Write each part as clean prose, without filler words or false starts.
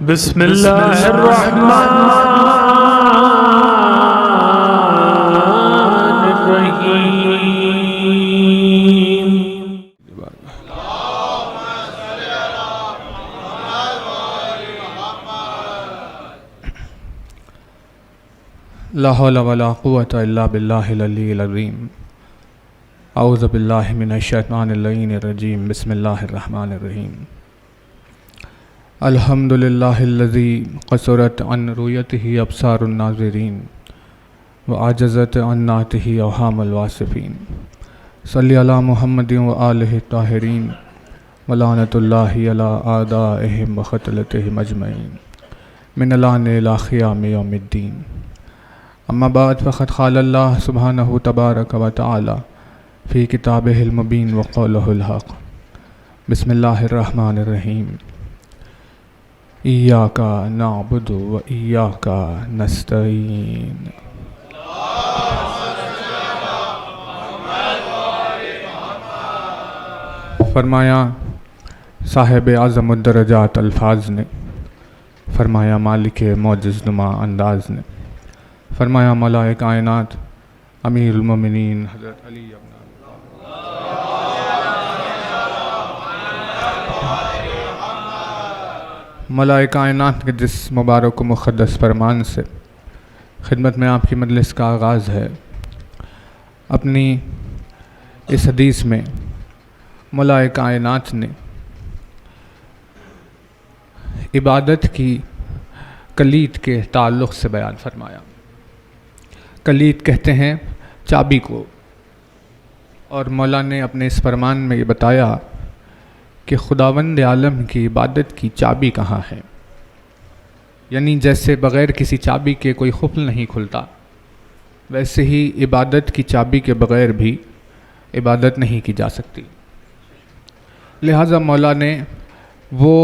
बिस्मिल्लाहिर्रहमानिर्रहीम। ला हौला वला कुव्वता इल्ला बिल्लाहिल अलिय्यिल अज़ीम। औज़ु बिल्लाहि मिनश शैतानिर रजीम। बिस्मिल्लाहिर रहमानिर रहीम। अल्हम्दुलिल्लाहिल्लज़ी क़सरत अन रुयतिही अब्सारुन नाज़िरीन व आजज़त अन नातिही अवहामुल वासिफ़ीन। सल्लि अला मुहम्मदिन व आलिहि ताहिरीन व लानतुल्लाहि अला आदाइहिम व क़त्लतिहिम अजमईन मिनल आनि इला क़ियामि यौमिद्दीन। अम्मा बाद फ़क़द क़ालल्लाहु सुब्हानहु तबारक व तआला फ़ी किताबिहिल मुबीन व क़ौलिहिल हक़। बिस्मिल्लाहिर्रहमानिर्रहीम। इय्याका नअबुदु व इय्याका नस्तईन। फरमाया साहिब आज़मुद्दरजात अल्फाज ने, फरमाया मालिक मौजिज़ नुमा अंदाज ने, फरमाया मौलाए कायनात अमीरुल मोमिनीन हज़रत अली मौलाए कायनात के जिस मुबारक व मुक़द्दस फरमान से खिदमत में आपकी मजलिस का आगाज़ है। अपनी इस हदीस में मौलाए कायनात ने इबादत की कलीद के ताल्लुक़ से बयान फरमाया। कलीद कहते हैं चाबी को, और मौला ने अपने इस फरमान में ये बताया कि खुदावंद आलम की इबादत की चाबी कहाँ है। यानी जैसे बग़ैर किसी चाबी के कोई क़ुफ़्ल नहीं खुलता, वैसे ही इबादत की चाबी के बग़ैर भी इबादत नहीं की जा सकती। लिहाजा मौला ने वो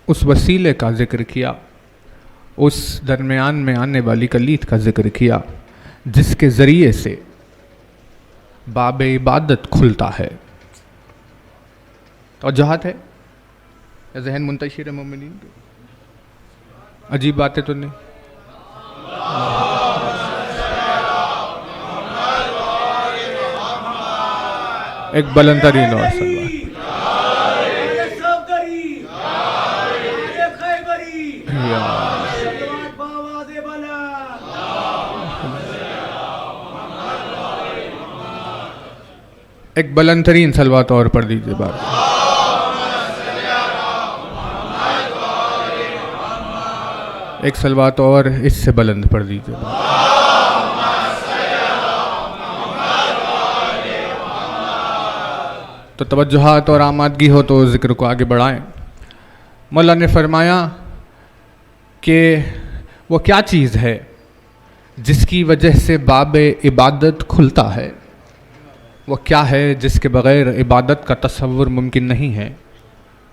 उस वसीले का ज़िक्र किया, उस दरमियान में आने वाली कलीद का ज़िक्र किया जिसके ज़रिए से बाब इबादत खुलता है। तवज्जुहात है या ज़हन मुंतशिर है मोमिनीन? अजीब बातें तो नहीं। एक बुलंद तरीन और सलवात। एक बुलंद तरीन सलवात और पढ़ दीजिए बात। एक सलवात और इससे बुलंद पढ़ दीजिए। तो तवज्जुहात और आमादगी हो तो ज़िक्र को आगे बढ़ाएं। मौला ने फरमाया कि वो क्या चीज़ है जिसकी वजह से बाब इबादत खुलता है। वो क्या है जिसके बग़ैर इबादत का तसव्वुर मुमकिन नहीं है,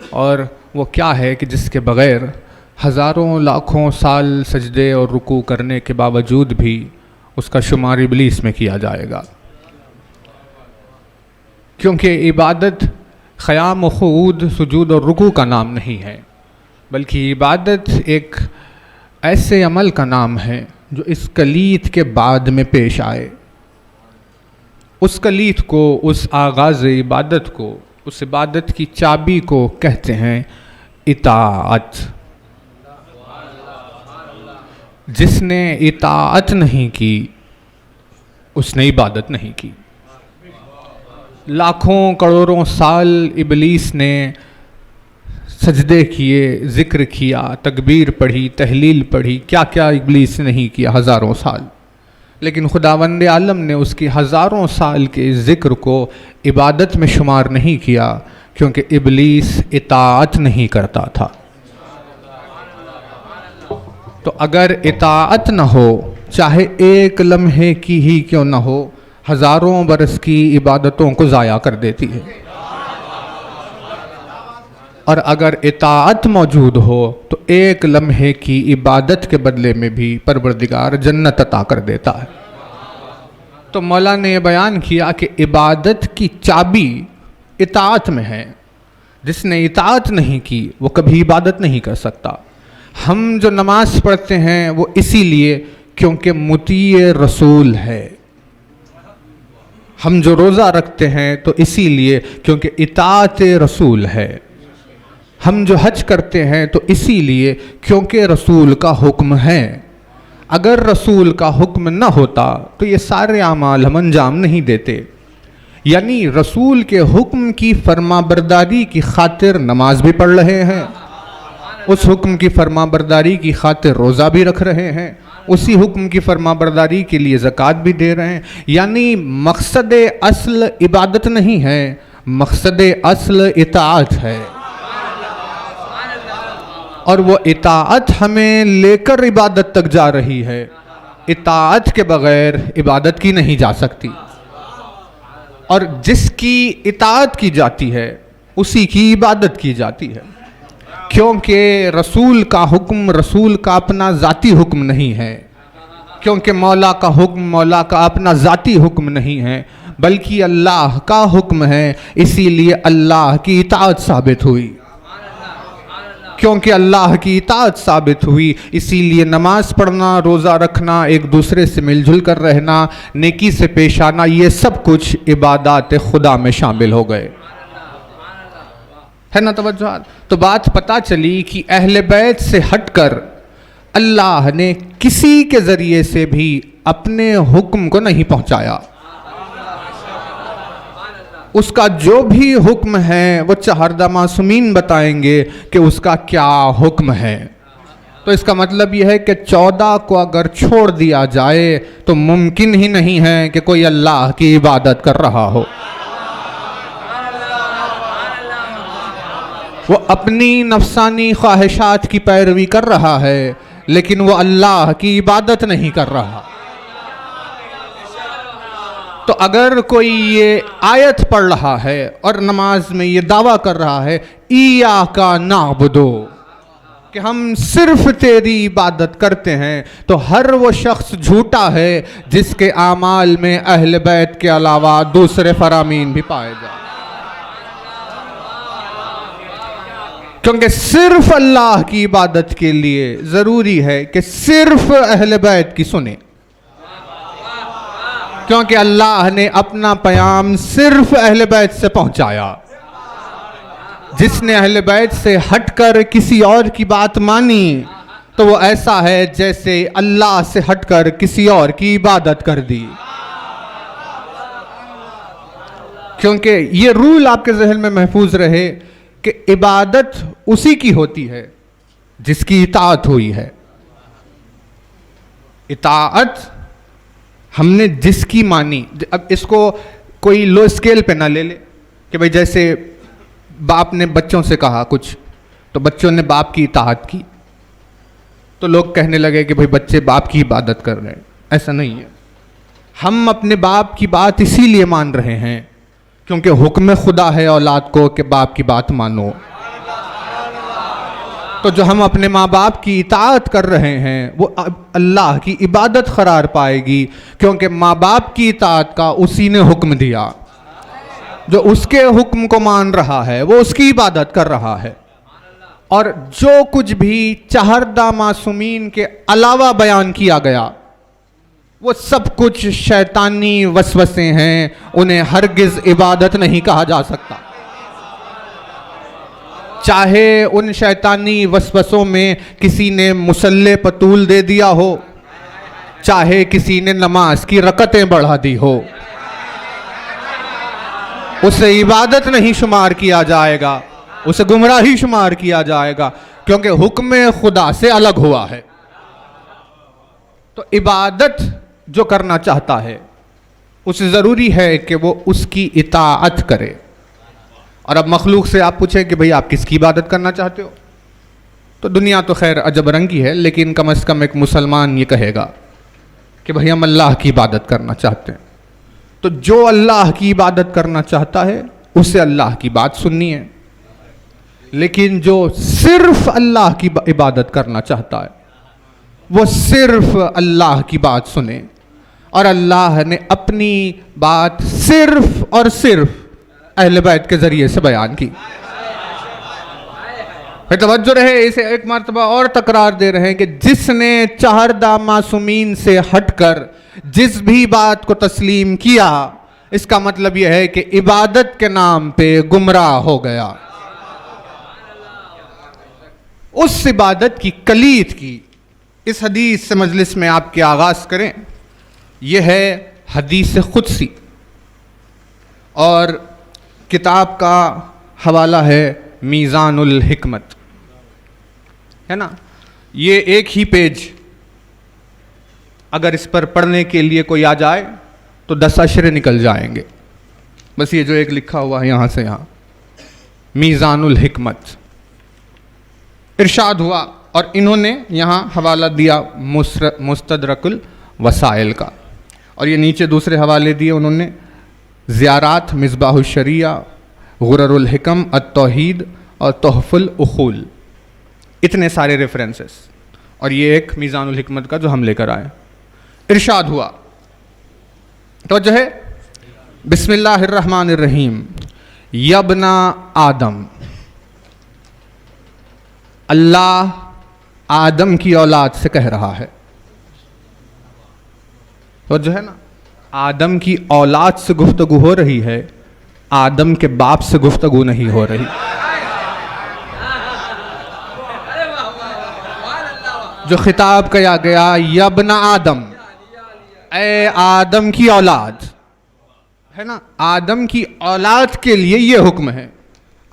और वो क्या है कि जिसके बग़ैर हज़ारों लाखों साल सजदे और रुकू करने के बावजूद भी उसका शुमार इब्लीस में किया जाएगा। क्योंकि इबादत क़याम व क़ुऊद सुजूद और रुकू का नाम नहीं है, बल्कि इबादत एक ऐसे अमल का नाम है जो इस कलीद के बाद में पेश आए। उस कलीद को, उस आगाज़ इबादत को, उस इबादत की चाबी को कहते हैं इताअत। जिसने इताअत नहीं की उसने इबादत नहीं की। लाखों करोड़ों साल इब्लीस ने सजदे किए, ज़िक्र किया, तकबीर पढ़ी, तहलील पढ़ी, क्या क्या इब्लीस ने नहीं किया हज़ारों साल। लेकिन खुदावंद आलम ने उसकी हज़ारों साल के ज़िक्र को इबादत में शुमार नहीं किया, क्योंकि इब्लीस इताअत नहीं करता था। तो अगर इताअत न हो, चाहे एक लम्हे की ही क्यों न हो, हज़ारों बरस की इबादतों को ज़ाया कर देती है। और अगर इताअत मौजूद हो तो एक लम्हे की इबादत के बदले में भी परवरदिगार जन्नत अता कर देता है। तो मौला ने यह बयान किया कि इबादत की चाबी इताअत में है। जिसने इताअत नहीं की वो कभी इबादत नहीं कर सकता। हम जो नमाज पढ़ते हैं वो इसीलिए क्योंकि मुतीए रसूल है। हम जो रोज़ा रखते हैं तो इसीलिए क्योंकि इताअत रसूल है। हम जो हज करते हैं तो इसीलिए क्योंकि रसूल का हुक्म है। अगर रसूल का हुक्म न होता तो ये सारे अमाल हम अंजाम नहीं देते। यानी रसूल के हुक्म की फरमाबरदारी की खातिर नमाज भी पढ़ रहे हैं, उस हुक्म की फरमाबरदारी की खातिर रोज़ा भी रख रहे हैं, उसी हुक्म की फरमाबरदारी के लिए ज़कात भी दे रहे हैं। यानी मकसद असल इबादत नहीं है, मकसद असल इताअत है। और वो इताअत हमें लेकर इबादत तक जा रही है। इताअत के बगैर इबादत की नहीं जा सकती। और जिसकी इताअत की जाती है उसी की इबादत की जाती है, क्योंकि रसूल का हुक्म रसूल का अपना ज़ाती हुक्म नहीं है, क्योंकि मौला का हुक्म मौला का अपना ज़ाती हुक्म नहीं है, बल्कि अल्लाह का हुक्म है। इसीलिए अल्लाह की इताअत साबित हुई। क्योंकि अल्लाह की इताअत साबित हुई इसीलिए नमाज पढ़ना, रोज़ा रखना, एक दूसरे से मिलजुल कर रहना, नेकी से पेश आना, ये सब कुछ इबादत खुदा में शामिल हो गए। है ना तवज्जो? तो बात पता चली कि अहले बैत से हटकर अल्लाह ने किसी के ज़रिए से भी अपने हुक्म को नहीं पहुंचाया। उसका जो भी हुक्म है वो चहारदा मासूमीन बताएंगे कि उसका क्या हुक्म है। तो इसका मतलब यह है कि 14 को अगर छोड़ दिया जाए तो मुमकिन ही नहीं है कि कोई अल्लाह की इबादत कर रहा हो। वो अपनी नफसानी ख्वाहिशात की पैरवी कर रहा है, लेकिन वो अल्लाह की इबादत नहीं कर रहा। तो अगर कोई ये आयत पढ़ रहा है और नमाज में ये दावा कर रहा है इय्याका नअबुदु, कि हम सिर्फ तेरी इबादत करते हैं, तो हर वो शख्स झूठा है जिसके आमाल में अहले बैत के अलावा दूसरे फरामीन भी पाए जाए। क्योंकि सिर्फ अल्लाह की इबादत के लिए ज़रूरी है कि सिर्फ अहले बैत की सुने, क्योंकि अल्लाह ने अपना पैगाम सिर्फ अहले बैत से पहुंचाया। जिसने अहले बैत से हटकर किसी और की बात मानी तो वो ऐसा है जैसे अल्लाह से हटकर किसी और की इबादत कर दी। क्योंकि ये रूल आपके जहन में महफूज रहे कि इबादत उसी की होती है जिसकी इताअत हुई है। इताअत हमने जिसकी मानी। अब इसको कोई लो स्केल पे ना ले ले कि भाई जैसे बाप ने बच्चों से कहा कुछ तो बच्चों ने बाप की इताअत की, तो लोग कहने लगे कि भाई बच्चे बाप की इबादत कर रहे हैं। ऐसा नहीं है। हम अपने बाप की बात इसीलिए मान रहे हैं क्योंकि हुक्म खुदा है औलाद को कि बाप की बात मानो। तो जो हम अपने माँ बाप की इताअत कर रहे हैं वो अल्लाह की इबादत करार पाएगी, क्योंकि माँ बाप की इताअत का उसी ने हुक्म दिया। जो उसके हुक्म को मान रहा है वो उसकी इबादत कर रहा है। और जो कुछ भी चहारदा मासूमीन के अलावा बयान किया गया वो सब कुछ शैतानी वसवसे हैं, उन्हें हरगिज़ इबादत नहीं कहा जा सकता। चाहे उन शैतानी वसवसों में किसी ने मुसल्ले पतूल दे दिया हो, चाहे किसी ने नमाज की रकतें बढ़ा दी हो, उसे इबादत नहीं शुमार किया जाएगा, उसे गुमराही शुमार किया जाएगा, क्योंकि हुक्म खुदा से अलग हुआ है। तो इबादत जो करना चाहता है उसे ज़रूरी है कि वो उसकी इताअत करे। और अब मखलूक से आप पूछें कि भाई आप किसकी इबादत करना चाहते हो, तो दुनिया तो खैर अजब रंगी है, लेकिन कम से कम एक मुसलमान ये कहेगा कि भाई हम अल्लाह की इबादत करना चाहते हैं। तो जो अल्लाह की इबादत करना चाहता है उसे अल्लाह की बात सुननी है। लेकिन जो सिर्फ अल्लाह की इबादत करना चाहता है वो सिर्फ अल्लाह की बात सुने। और अल्लाह ने अपनी बात सिर्फ और सिर्फ अहले बैत के ज़रिए से बयान की। फिर तवज्जो रहे, इसे एक मर्तबा और तकरार दे रहे हैं कि जिसने चहरदा मासूमीन से हटकर जिस भी बात को तस्लीम किया, इसका मतलब यह है कि इबादत के नाम पे गुमराह हो गया। उस इबादत की कलीद की इस हदीस से मजलिस में आपके आगाज़ करें। यह है हदीस कुदसी और किताब का हवाला है मीज़ानुल हिकमत, है ना। ये एक ही पेज अगर इस पर पढ़ने के लिए कोई आ जाए तो 10 अशरे निकल जाएंगे। बस ये जो एक लिखा हुआ है यहाँ से यहाँ, मीज़ानुल हिकमत। इरशाद हुआ और इन्होंने यहाँ हवाला दिया मुस्तदरकुल वसाइल का, और ये नीचे दूसरे हवाले दिए उन्होंने, ज़ियारात मिसबाहुल शरिया, गुररुल हिकम, अत-तौहीद और तोहफुल उखूल। इतने सारे रेफरेंसेस, और ये एक मीज़ानुल हिकमत का जो हम लेकर आए। इरशाद हुआ तो जो है, बिस्मिल्लाहिर्रहमानिर्रहीम, यब्ना आदम, अल्लाह आदम की औलाद से कह रहा है। तो जो है ना, आदम की औलाद से गुफ्तगू हो रही है, आदम के बाप से गुफ्तगू नहीं हो रही। जो खिताब किया गया, यब्ना आदम, ए आदम की औलाद, है ना। आदम की औलाद के लिए ये हुक्म है।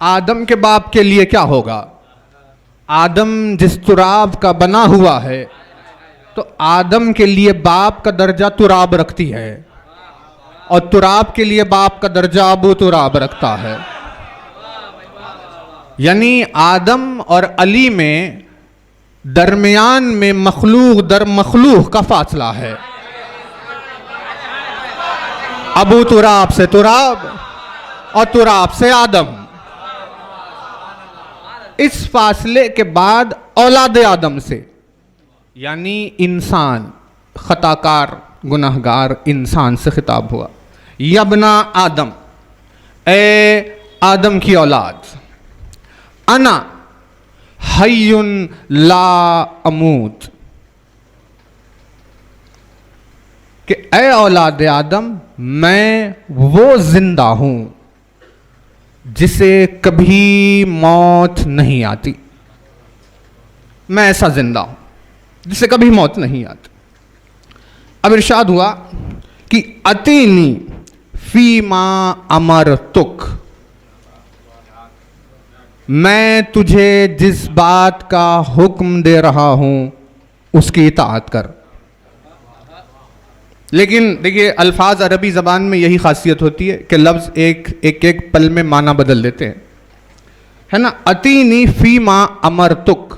आदम के बाप के लिए क्या होगा? आदम जिस तुराब का बना हुआ है, तो आदम के लिए बाप का दर्जा तुराब रखती है, और तुराब के लिए बाप का दर्जा अबू तुराब रखता है। यानी आदम और अली में दरमियान में मखलूक दर मखलूक का फासला है। अबू तुराब से तुराब और तुराब से आदम। इस फासले के बाद औलाद आदम से, यानी इंसान, खताकार गुनाहगार इंसान से खिताब हुआ। यब्ना आदम, ए आदम की औलाद, अना हय्युन ला अमूत, कि ए औलाद आदम, मैं वो जिंदा हूं जिसे कभी मौत नहीं आती। मैं ऐसा जिंदा हूं जिसे कभी मौत नहीं आती। अब इरशाद हुआ कि अतीनी फीमा अमर तुक, मैं तुझे जिस बात का हुक्म दे रहा हूं उसकी इताअत कर। लेकिन देखिए, अल्फाज अरबी ज़बान में यही खासियत होती है कि लफ्ज़ एक पल में माना बदल देते हैं, है ना। अतीनी फीमा अमर तुक,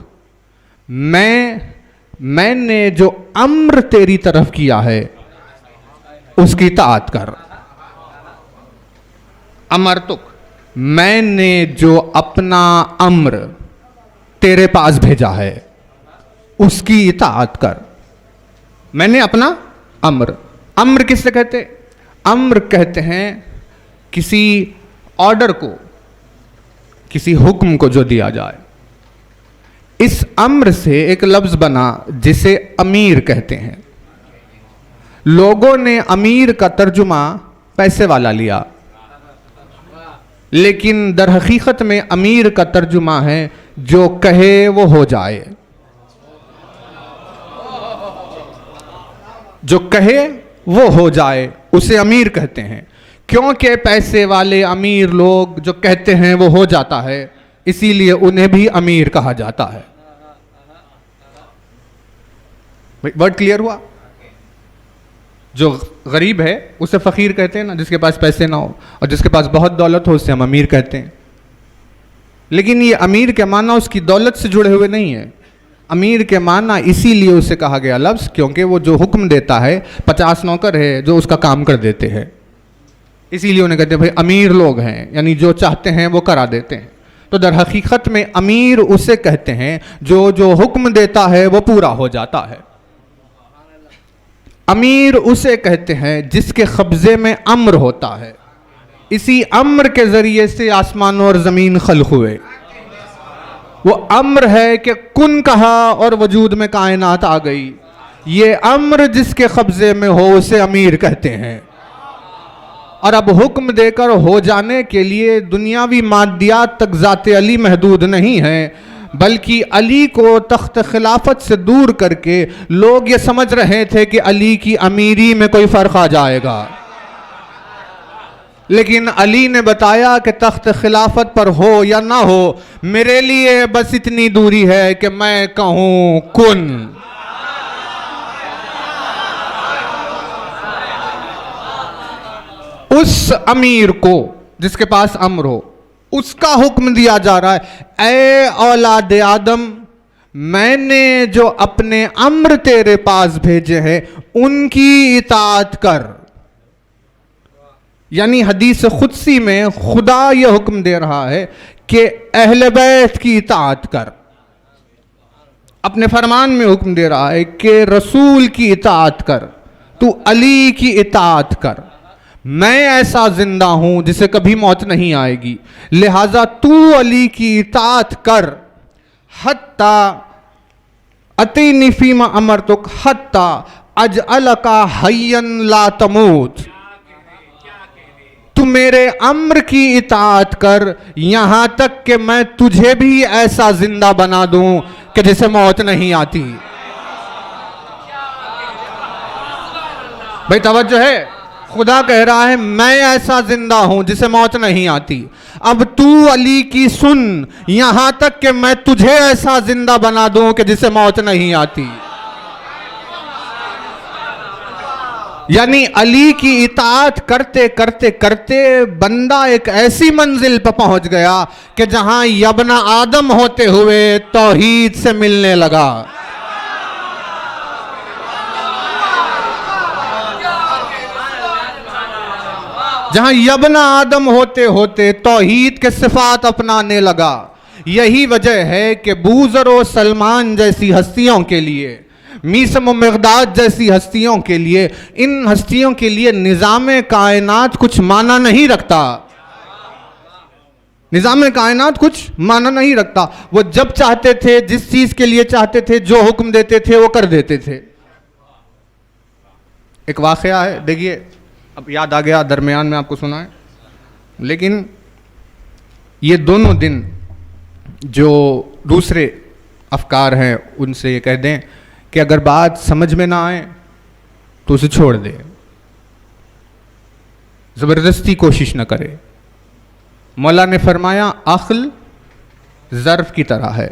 मैंने जो अम्र तेरी तरफ किया है उसकी इताअत कर। अमर तुक, मैंने जो अपना अम्र तेरे पास भेजा है उसकी इताअत कर। मैंने अपना अम्र, अम्र किससे कहते? अम्र कहते हैं किसी ऑर्डर को, किसी हुक्म को जो दिया जाए। इस अम्र से एक लफ्ज बना जिसे अमीर कहते हैं। लोगों ने अमीर का तर्जुमा पैसे वाला लिया, लेकिन दर हकीकत में अमीर का तर्जुमा है जो कहे वो हो जाए। जो कहे वो हो जाए उसे अमीर कहते हैं। क्योंकि पैसे वाले अमीर लोग जो कहते हैं वो हो जाता है, इसीलिए उन्हें भी अमीर कहा जाता है। वर्ड क्लियर हुआ? जो गरीब है उसे फकीर कहते हैं ना, जिसके पास पैसे ना हो, और जिसके पास बहुत दौलत हो उसे हम अमीर कहते हैं। लेकिन ये अमीर के माना उसकी दौलत से जुड़े हुए नहीं है। अमीर के माना इसीलिए उसे कहा गया लफ्ज़ क्योंकि वो जो हुक्म देता है, 50 नौकर है जो उसका काम कर देते हैं, इसीलिए उन्हें कहते हैं भाई अमीर लोग हैं, यानी जो चाहते हैं वो करा देते हैं। तो दर हकीकत में अमीर उसे कहते हैं जो हुक्म देता है वो पूरा हो जाता है। अमीर उसे कहते हैं जिसके कब्जे में अम्र होता है। इसी अम्र के ज़रिए से आसमान और ज़मीन खल्क़ हुए। वो अम्र है कि कुन कहा और वजूद में कायनात आ गई। ये अम्र जिसके कब्जे में हो उसे अमीर कहते हैं। और अब हुक्म देकर हो जाने के लिए दुनियावी मादियात तक ज़ाते अली महदूद नहीं है, बल्कि अली को तख्त खिलाफत से दूर करके लोग ये समझ रहे थे कि अली की अमीरी में कोई फ़र्क आ जाएगा। लेकिन अली ने बताया कि तख्त खिलाफत पर हो या ना हो, मेरे लिए बस इतनी दूरी है कि मैं कहूँ कुन। उस अमीर को जिसके पास अम्र हो, उसका हुक्म दिया जा रहा है, ए औलाद आदम, मैंने जो अपने अम्र तेरे पास भेजे हैं उनकी इताअत कर। यानी हदीस खुदसी में खुदा यह हुक्म दे रहा है कि अहले बैत की इताअत कर। अपने फरमान में हुक्म दे रहा है कि रसूल की इताअत कर, तू अली की इताअत कर। मैं ऐसा जिंदा हूं जिसे कभी मौत नहीं आएगी, लिहाजा तू अली की इताअत कर। हत्ता अतीनी फीमा अमरतुक हत्ता अजअलका हय्यन ला तमूत, तू मेरे अम्र की इताअत कर यहां तक कि मैं तुझे भी ऐसा जिंदा बना दूं कि जिसे मौत नहीं आती। भाई तवज्जो है, खुदा कह रहा है मैं ऐसा जिंदा हूं जिसे मौत नहीं आती। अब तू अली की सुन यहां तक कि मैं तुझे ऐसा जिंदा बना दूं कि जिसे मौत नहीं आती। यानी अली की इताअत करते करते करते बंदा एक ऐसी मंजिल पर पहुंच गया कि जहां यबना आदम होते हुए तौहीद से मिलने लगा। जहां यबना आदम होते होते तौहीद के सिफात अपनाने लगा। यही वजह है कि बूज़र और सलमान जैसी हस्तियों के लिए, मीसम मिक़दाद जैसी हस्तियों के लिए, इन हस्तियों के लिए निज़ाम कायनात कुछ माना नहीं रखता। निज़ाम कायनात कुछ माना नहीं रखता। वो जब चाहते थे, जिस चीज़ के लिए चाहते थे, जो हुक्म देते थे वो कर देते थे। एक वाक़या है, देखिए अब याद आ गया, दरमियान में आपको सुना है। लेकिन ये दोनों दिन जो दूसरे अफकार हैं उनसे ये कह दें कि अगर बात समझ में ना आए तो उसे छोड़ दे, ज़बरदस्ती कोशिश न करे। मौला ने फरमाया अक्ल ज़र्फ़ की तरह है,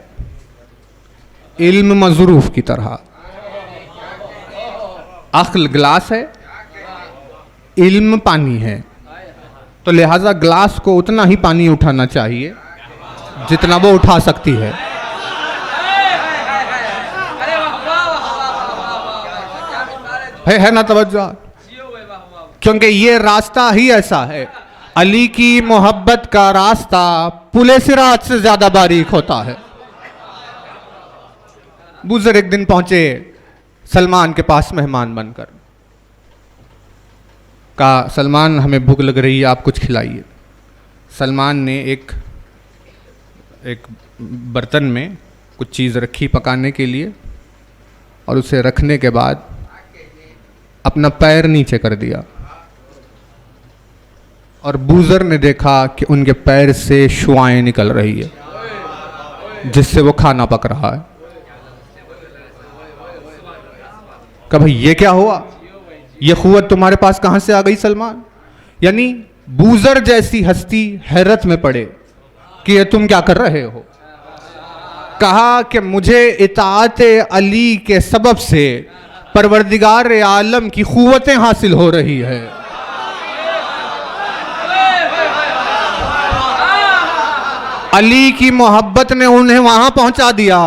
इल्म मज़रूफ़ की तरह। अक्ल गिलास है, इल्म पानी है, तो लिहाजा गिलास को उतना ही पानी उठाना चाहिए जितना वो उठा सकती है। है ना तवज्जो? क्योंकि ये रास्ता ही ऐसा है, अली की मोहब्बत का रास्ता पुले सिरात से ज्यादा बारीक होता है। बुजुर्ग एक दिन पहुंचे सलमान के पास मेहमान बनकर, कहा सलमान हमें भूख लग रही है, आप कुछ खिलाइए। सलमान ने एक बर्तन में कुछ चीज़ रखी पकाने के लिए, और उसे रखने के बाद अपना पैर नीचे कर दिया, और बूज़र ने देखा कि उनके पैर से शुआएं निकल रही है जिससे वो खाना पक रहा है। कहा भाई ये क्या हुआ, ये क़ुव्वत तुम्हारे पास कहां से आ गई सलमान? यानी बूज़र जैसी हस्ती हैरत में पड़े कि ये तुम क्या कर रहे हो। कहा कि मुझे इताअत अली के सबब से परवरदिगार आलम की क़ुव्वतें हासिल हो रही है। अली की मोहब्बत ने उन्हें वहां पहुंचा दिया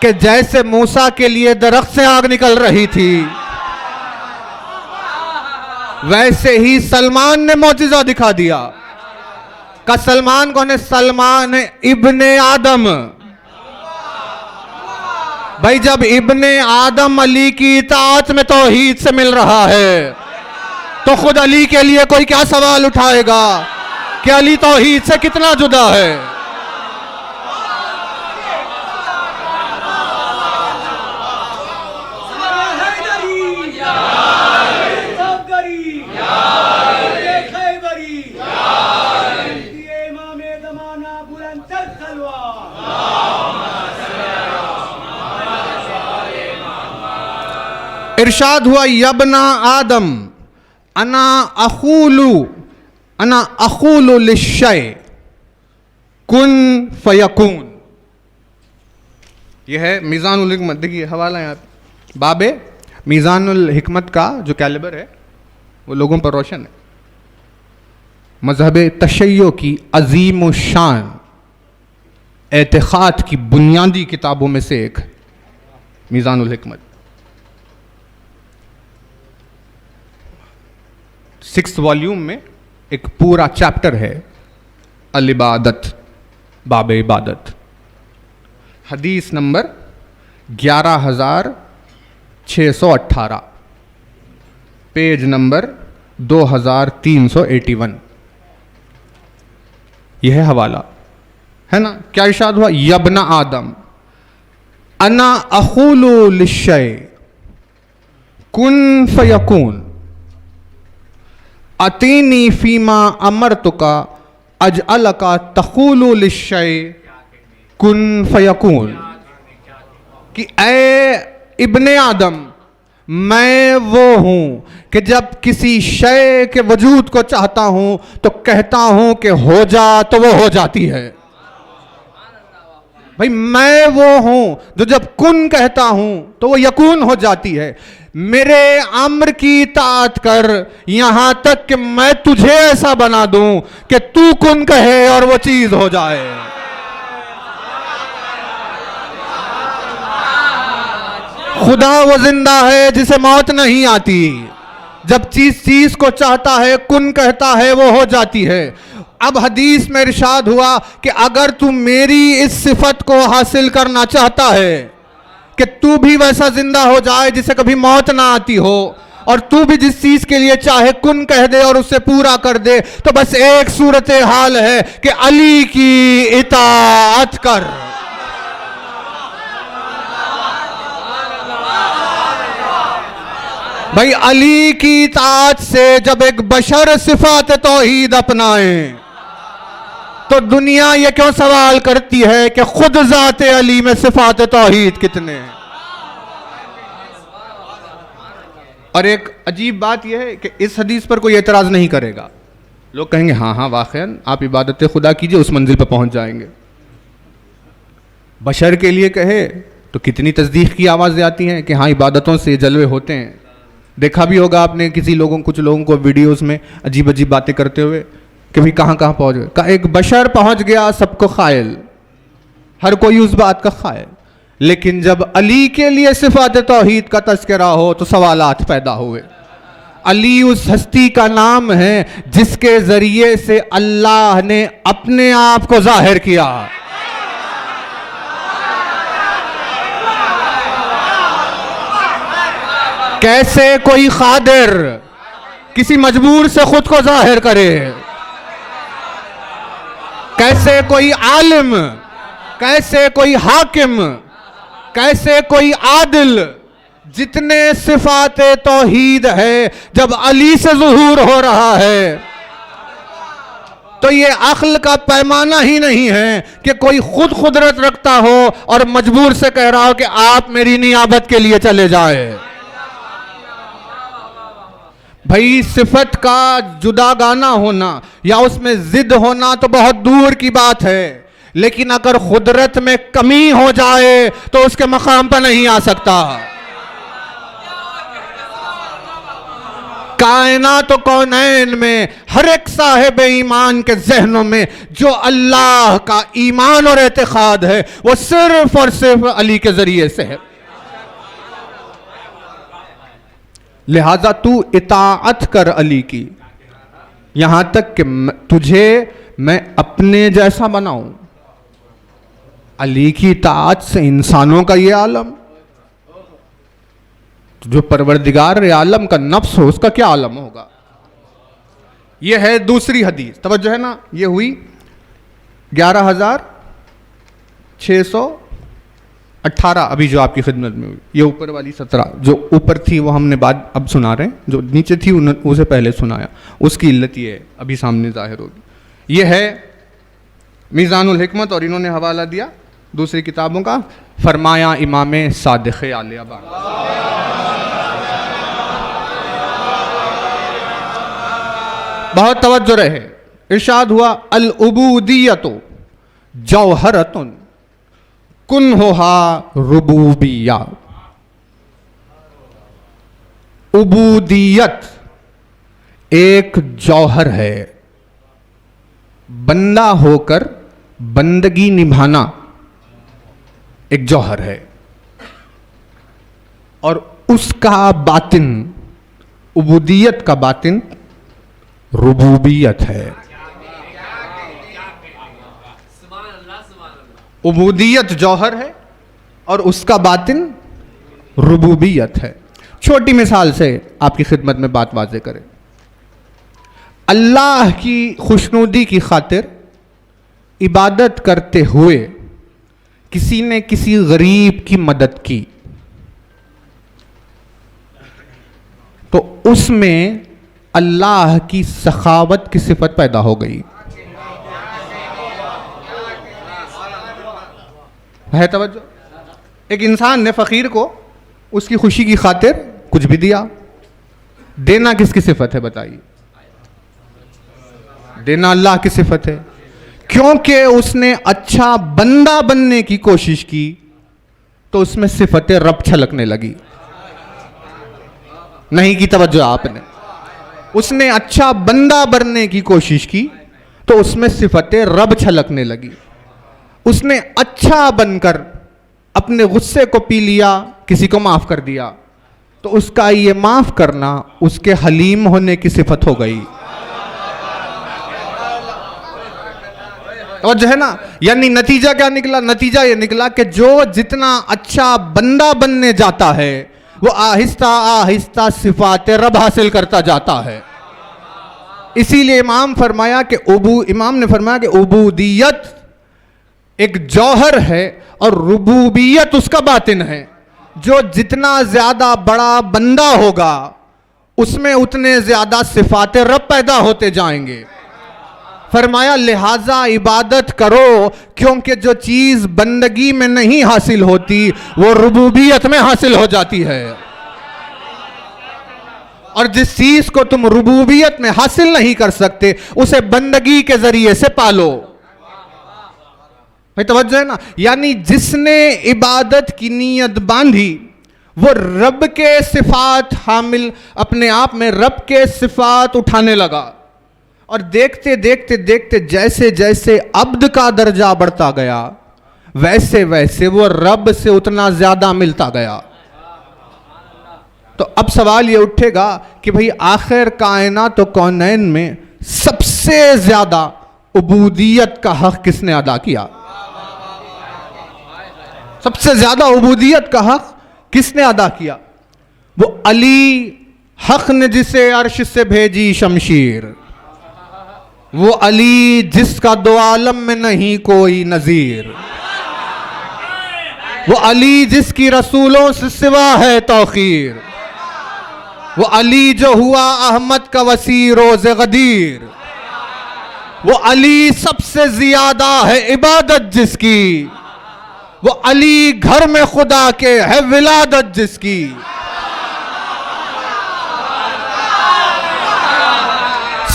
कि जैसे मूसा के लिए दरख्त से आग निकल रही थी, वैसे ही सलमान ने मौजिज़ा दिखा दिया। का सलमान कौन है? सलमान है इब्ने आदम। भाई जब इब्ने आदम अली की इताअत में तौहीद से मिल रहा है तो खुद अली के लिए कोई क्या सवाल उठाएगा कि अली तौहीद से कितना जुदा है। इरशाद हुआ यबना आदम अना अखूलु लिश्शय कुन फयकून। यह है मीज़ानुल हिकमत। देखिए हवाला यहाँ बाबे मीज़ानुल हिकमत का जो कैलिबर है वो लोगों पर रोशन है। मज़हब तशय्यो की अजीम शान एतिक़ाद की बुनियादी किताबों में से एक मीज़ानुल हिकमत। 6 वॉल्यूम में एक पूरा चैप्टर है अल इबादत, बाब इबादत। हदीस नंबर 11618, पेज नंबर 2381। यह है हवाला, है ना। क्या इरशाद हुआ? यबना आदम अना अखूलु लिश्शय कुन फयकून अतीनी फीमा अमरतुका अजअलका तखूलु लिश्शय कुन फयकून। कि ऐ इब्ने आदम, मैं वो हूं कि जब किसी शय के वजूद को चाहता हूं तो कहता हूं कि हो जा तो वो हो जाती है। भाई मैं वो हूं जो जब कुन कहता हूं तो वो यकून हो जाती है। मेरे अम्र की इताअत कर, यहां तक कि मैं तुझे ऐसा बना दूं कि तू कुन कहे और वो चीज हो जाए। खुदा वो जिंदा है जिसे मौत नहीं आती। जब चीज को चाहता है, कुन कहता है, वो हो जाती है। अब हदीस में इरशाद हुआ कि अगर तू मेरी इस सिफत को हासिल करना चाहता है कि तू भी वैसा जिंदा हो जाए जिसे कभी मौत ना आती हो, और तू भी जिस चीज के लिए चाहे कुन कह दे और उसे पूरा कर दे, तो बस एक सूरत हाल है कि अली की इताअत कर। भाई अली की इताअत से जब एक बशर सिफात तौहीद अपनाए तो दुनिया ये क्यों सवाल करती है कि खुद ज़ाते अली में सिफात तौहीद कितने हैं। और एक अजीब बात यह है कि इस हदीस पर कोई एतराज़ नहीं करेगा। लोग कहेंगे हाँ हाँ वाक़ईन आप इबादत खुदा कीजिए, उस मंजिल पर पहुंच जाएंगे। बशर के लिए कहे तो कितनी तस्दीक की आवाज़ें आती हैं कि हाँ इबादतों से जलवे होते हैं। देखा भी होगा आपने कुछ लोगों को वीडियोस में अजीब अजीब बातें करते हुए कि भाई कहाँ कहाँ पहुँच गए। एक बशर पहुँच गया सबको खायल, हर कोई उस बात का खायल। लेकिन जब अली के लिए सिफात तौहीद का तज़किरा हो तो सवालात पैदा हुए। अली उस हस्ती का नाम है जिसके ज़रिए से अल्लाह ने अपने आप को ज़ाहिर किया। कैसे कोई खादिर किसी मजबूर से खुद को जाहिर करे, कैसे कोई आलिम, कैसे कोई हाकिम, कैसे कोई आदिल, जितने सिफात तौहीद है जब अली से ज़ुहूर हो रहा है तो ये अक्ल का पैमाना ही नहीं है कि कोई खुद कुदरत रखता हो और मजबूर से कह रहा हो कि आप मेरी नियाबत के लिए चले जाए। भाई सिफत का जुदागाना होना या उसमें जिद होना तो बहुत दूर की बात है, लेकिन अगर कुदरत में कमी हो जाए तो उसके मकाम पर नहीं आ सकता। कायनात तो कौनैन में हर एक साहिब ईमान के जहनों में जो अल्लाह का ईमान और एतिकाद है वो सिर्फ और सिर्फ अली के जरिए से है। लिहाजा तू इताअत कर अली की, यहां तक कि तुझे मैं अपने जैसा बनाऊं। अली की इताअत से इंसानों का ये आलम, जो परवरदिगार आलम का नफ्स हो उसका क्या आलम होगा। ये है दूसरी हदीस, तवज्जो है ना। ये हुई 11,618 अभी जो आपकी खिदमत में हुई। ये ऊपर वाली 17 जो ऊपर थी वो हमने बाद अब सुना रहे हैं, जो नीचे थी उसे पहले सुनाया। उसकी इल्लत ये है, अभी सामने जाहिर होगी। ये है मीज़ानुल हिकमत, और इन्होंने हवाला दिया दूसरी किताबों का, फरमाया इमाम सादिक़ आलियाबाद। बहुत तवज्जो रहे, इरशाद हुआ अल उबूदियतु जौहरतुन कुन्हुहा रुबूबिया। उबूदियत एक जौहर है, बंदा होकर बंदगी निभाना एक जौहर है, और उसका बातिन, उबूदियत का बातिन रुबूबियत है। उबूदियत जौहर है और उसका बातिन रुबूबियत है। छोटी मिसाल से आपकी खिदमत में बात वाज़े करें। अल्लाह की खुशनुदी की खातिर इबादत करते हुए किसी ने किसी गरीब की मदद की, तो उसमें अल्लाह की सखावत की सिफत पैदा हो गई है। तवज्जो, एक इंसान ने फ़कीर को उसकी खुशी की खातिर कुछ भी दिया। देना किसकी सिफत है बताइए? देना अल्लाह की सिफत है, क्योंकि उसने अच्छा बंदा बनने की कोशिश की तो उसमें सिफत रब छलकने लगी। नहीं की तवज्जो आपने? उसने अच्छा बंदा बनने की कोशिश की तो उसमें सिफत रब छलकने लगी। उसने अच्छा बनकर अपने गुस्से को पी लिया, किसी को माफ कर दिया, तो उसका ये माफ करना उसके हलीम होने की सिफत हो गई। और जो है ना, यानी नतीजा क्या निकला? नतीजा ये निकला कि जो जितना अच्छा बंदा बनने जाता है वो आहिस्ता आहिस्ता सिफात रब हासिल करता जाता है। इसीलिए इमाम ने फरमाया कि उबूदियत एक जौहर है और रुबूबियत उसका बातिन है। जो जितना ज्यादा बड़ा बंदा होगा उसमें उतने ज्यादा सिफात रब पैदा होते जाएंगे। फरमाया लिहाजा इबादत करो, क्योंकि जो चीज बंदगी में नहीं हासिल होती वो रुबूबियत में हासिल हो जाती है, और जिस चीज को तुम रुबूबियत में हासिल नहीं कर सकते उसे बंदगी के जरिए से पालो। भाई तवज्जो है ना? यानी जिसने इबादत की नीयत बांधी वो रब के सिफात हामिल, अपने आप में रब के सिफात उठाने लगा, और देखते देखते देखते जैसे जैसे अब्द का दर्जा बढ़ता गया वैसे वैसे वो रब से उतना ज्यादा मिलता गया। तो अब सवाल ये उठेगा कि भाई आखिर कायनात तो कौनैन में सबसे ज्यादा उबूदियत का हक किसने अदा किया? सबसे ज्यादा उबूदियत का हक किसने अदा किया? वो अली हक ने जिसे अर्श से भेजी शमशीर, वो अली जिसका दो आलम में नहीं कोई नजीर, वो अली जिसकी रसूलों से सिवा है तौखीर, वो अली जो हुआ अहमद का वसी रोज़े गदीर, वो अली सबसे ज्यादा है इबादत जिसकी, वो अली घर में खुदा के है विलादत जिसकी।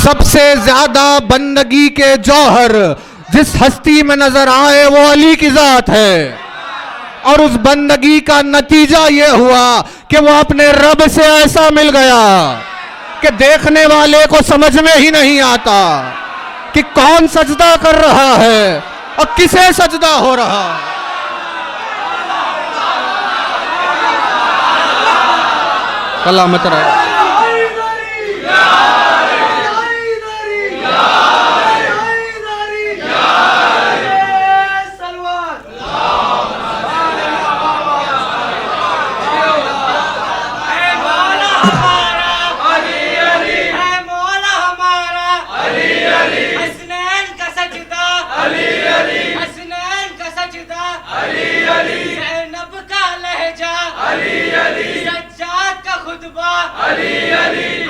सबसे ज्यादा बंदगी के जौहर जिस हस्ती में नजर आए वो अली की जात है, और उस बंदगी का नतीजा ये हुआ कि वो अपने रब से ऐसा मिल गया कि देखने वाले को समझ में ही नहीं आता कि कौन सजदा कर रहा है और किसे सजदा हो रहा है। सलामत रहे।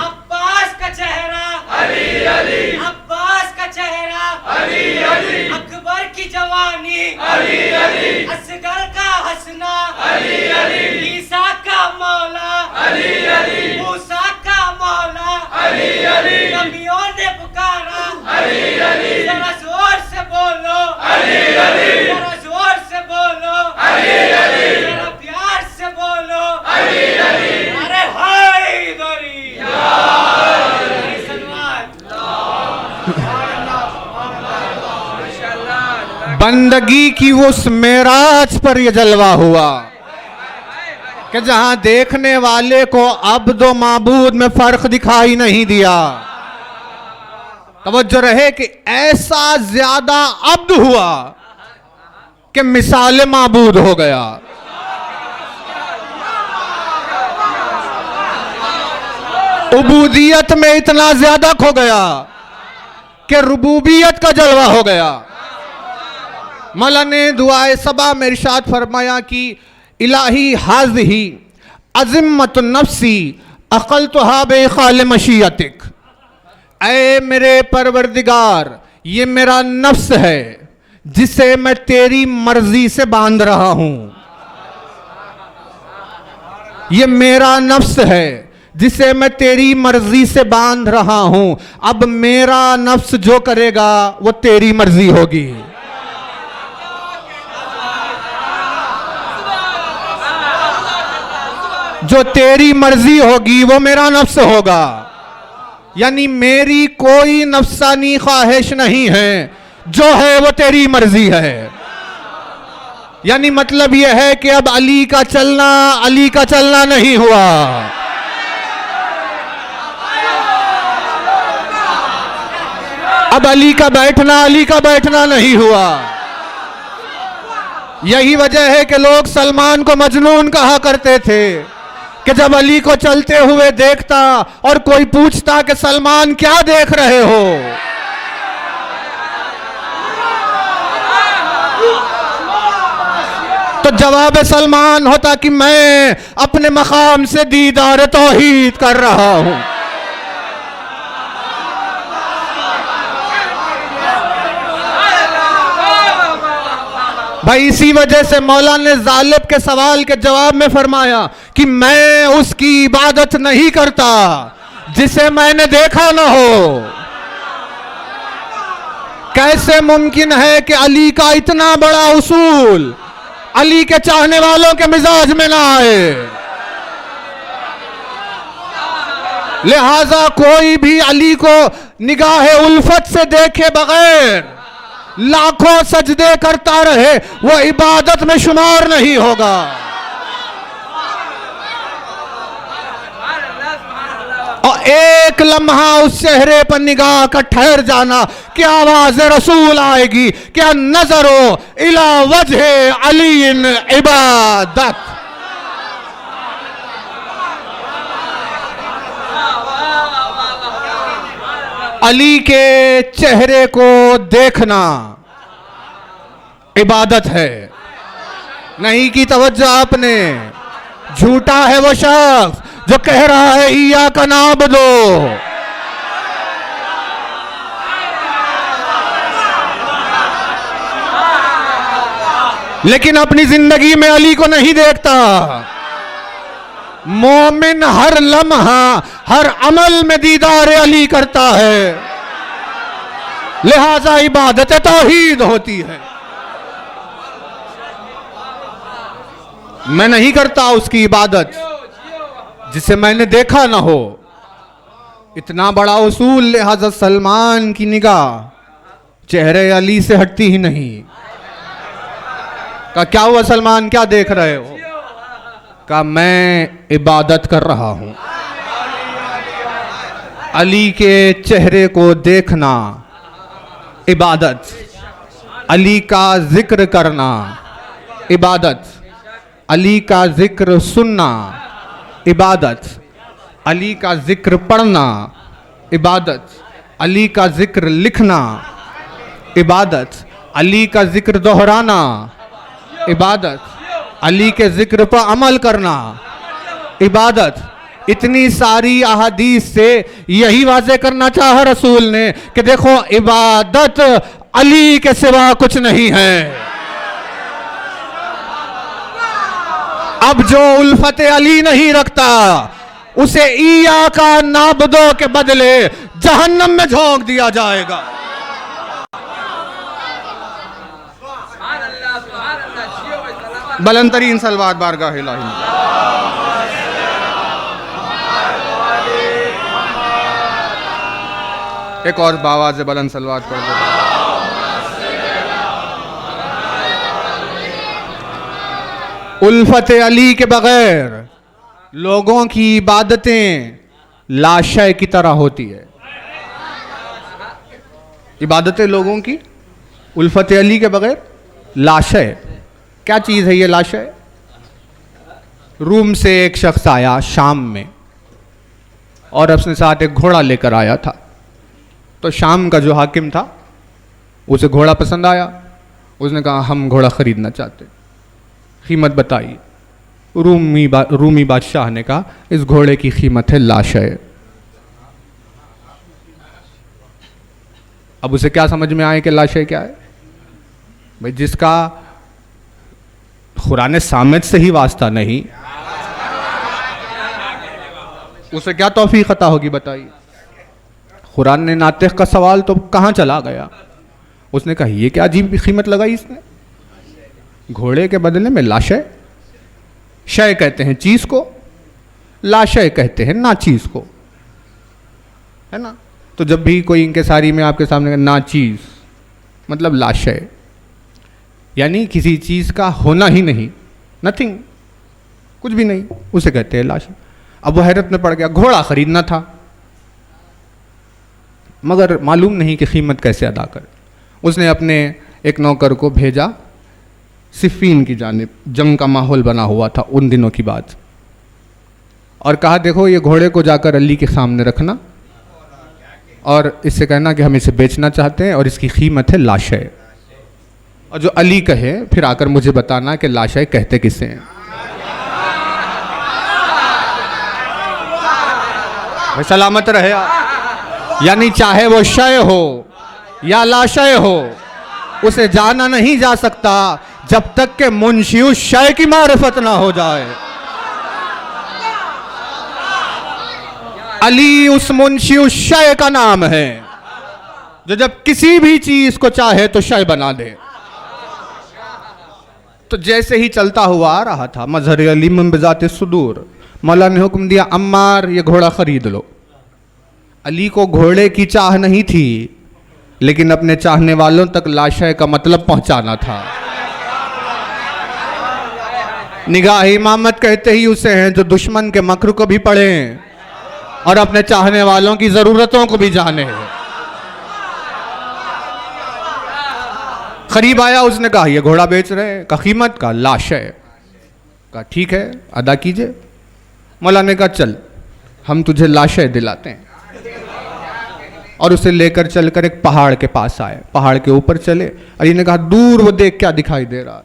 अब्बास का चेहरा अली अली, अब्बास का चेहरा अली अली, अकबर की जवानी अली अली, असगर का हंसना अली अली, ईसा का मौला अली अली, मूसा का मौला अली अली, नबियों ने पुकारा अली अली, जरा जोर से बोलो अली अली, जरा जोर से बोलो अली अली, जरा प्यार से बोलो अली अली, अरे हाय दरी बंदगी की उस मेराज पर यह जलवा हुआ कि जहां देखने वाले को अब्द व माबूद में फर्क दिखाई नहीं दिया। तवज्जो रहे कि ऐसा ज्यादा अब्द हुआ कि मिसाल माबूद हो गया। उबूदियत में इतना ज्यादा खो गया कि रुबूबियत का जलवा हो गया। मौला ने दुआए सबा में इरशाद फरमाया कि इलाही हाज़िही अज़िम्मत नफ्सी अक़ल तो हाबे खाल मशीयतिक, ऐ मेरे परवरदिगार ये मेरा नफ्स है जिसे मैं तेरी मर्जी से बांध रहा हूं। ये मेरा नफ्स है जिसे मैं तेरी मर्जी से बांध रहा हूं। अब मेरा नफ्स जो करेगा वो तेरी मर्जी होगी। जो तेरी मर्जी होगी वो मेरा नफ्स होगा। यानी मेरी कोई नफ्सानी ख्वाहिश नहीं है, जो है वो तेरी मर्जी है। यानी मतलब यह है कि अब अली का चलना नहीं हुआ। अब अली का बैठना नहीं हुआ। यही वजह है कि लोग सलमान को मजनून कहा करते थे कि जब अली को चलते हुए देखता और कोई पूछता कि सलमान क्या देख रहे हो, तो जवाब सलमान होता कि मैं अपने मकाम से दीदार तौहीद कर रहा हूं। भाई इसी वजह से मौला ने जालिब के सवाल के जवाब में फरमाया कि मैं उसकी इबादत नहीं करता जिसे मैंने देखा ना हो। कैसे मुमकिन है कि अली का इतना बड़ा उसूल अली के चाहने वालों के मिजाज में ना आए। लिहाजा कोई भी अली को निगाह उल्फत से देखे बगैर लाखों सजदे करता रहे वो इबादत में शुमार नहीं होगा। और एक लम्हा उस चेहरे पर निगाह का ठहर जाना कि आवाज रसूल आएगी, क्या नजरो इला वजह अली इबादत। अली के चेहरे को देखना इबादत है। नहीं की तवज्जो आपने। झूठा है वो शख्स जो कह रहा है इया का नाबुदो। लेकिन अपनी जिंदगी में अली को नहीं देखता। मोमिन हर लम्हा हर अमल में दीदार अली करता है, लिहाजा इबादत तौहीद होती है। मैं नहीं करता उसकी इबादत जिसे मैंने देखा ना हो। इतना बड़ा उसूल, लिहाजा सलमान की निगाह चेहरे अली से हटती ही नहीं। का क्या हुआ सलमान, क्या देख रहे हो? का मैं इबादत कर रहा हूं। अली के चेहरे को देखना इबादत, अली का जिक्र करना इबादत, अली का जिक्र सुनना इबादत, अली का जिक्र पढ़ना इबादत, अली का जिक्र लिखना इबादत, अली का जिक्र दोहराना इबादत, अली के जिक्र पर अमल करना इबादत। इतनी सारी अहादीस से यही वाज़े करना चाहा रसूल ने कि देखो इबादत अली के सिवा कुछ नहीं है। अब जो उल्फत अली नहीं रखता उसे ईया का नाबदो के बदले जहन्नम में झोंक दिया जाएगा। बुलंदतरीन सलवात बारगाह इलाही में। एक और बावाज़ से बुलंद सलवात पढ़ दो। उल्फत अली के बगैर लोगों की इबादतें लाशय की तरह होती है। इबादतें लोगों की उल्फत अली के बगैर लाशय। क्या चीज़ है ये लाशय? रूम से एक शख्स आया शाम में और अपने साथ एक घोड़ा लेकर आया था। तो शाम का जो हाकिम था उसे घोड़ा पसंद आया। उसने कहा हम घोड़ा ख़रीदना चाहते, कीमत बताइए। रूमी बादशाह ने कहा इस घोड़े की कीमत है लाशय। अब उसे क्या समझ में आए कि लाशय क्या है? भाई जिसका खुरान सामित से ही वास्ता नहीं, उसे क्या तौफीक अता होगी बताइए। खुरान ने नातिक का सवाल तो कहाँ चला गया। उसने कहा ये क्या अजीब कीमत लगाई इसने, घोड़े के बदले में लाशय। शय कहते हैं चीज़ को, लाशय कहते हैं ना चीज़ को, है ना। तो जब भी कोई इंकिसारी में आपके सामने ना चीज़ मतलब लाशय, यानी किसी चीज़ का होना ही नहीं, नथिंग, कुछ भी नहीं, उसे कहते हैं लाशय। अब वो हैरत में पड़ गया, घोड़ा ख़रीदना था मगर मालूम नहीं कि कीमत कैसे अदा करे। उसने अपने एक नौकर को भेजा सिफ़ीन की जानिब, जंग का माहौल बना हुआ था उन दिनों की बात, और कहा देखो ये घोड़े को जाकर अली के सामने रखना और इससे कहना कि हम इसे बेचना चाहते हैं और इसकी कीमत है लाशय। और जो अली कहे फिर आकर मुझे बताना कि लाशय कहते किसे हैं। भाई सलामत रहे आप। यानी चाहे वो शय हो या लाशय हो, उसे जाना नहीं जा सकता जब तक कि मुंशी उस शय की मारिफत ना हो जाए। अली उस मुंशी उस शय का नाम है जो जब किसी भी चीज को चाहे तो शय बना दे। तो जैसे ही चलता हुआ आ रहा था मजहर अली में बिजाते सुदूर, मौला ने हुक्म दिया अम्मार ये घोड़ा खरीद लो। अली को घोड़े की चाह नहीं थी, लेकिन अपने चाहने वालों तक लाशय का मतलब पहुंचाना था। निगाह इमामत कहते ही उसे हैं जो दुश्मन के मक्र को भी पढ़े और अपने चाहने वालों की ज़रूरतों को भी जाने। करीब आया, उसने कहा ये घोड़ा बेच रहे हैं, का कीमत का लाशय का, ठीक है अदा कीजिए। मौला ने कहा चल हम तुझे लाशय दिलाते हैं, और उसे लेकर चलकर एक पहाड़ के पास आए। पहाड़ के ऊपर चले। अली ने कहा दूर वो देख क्या दिखाई दे रहा।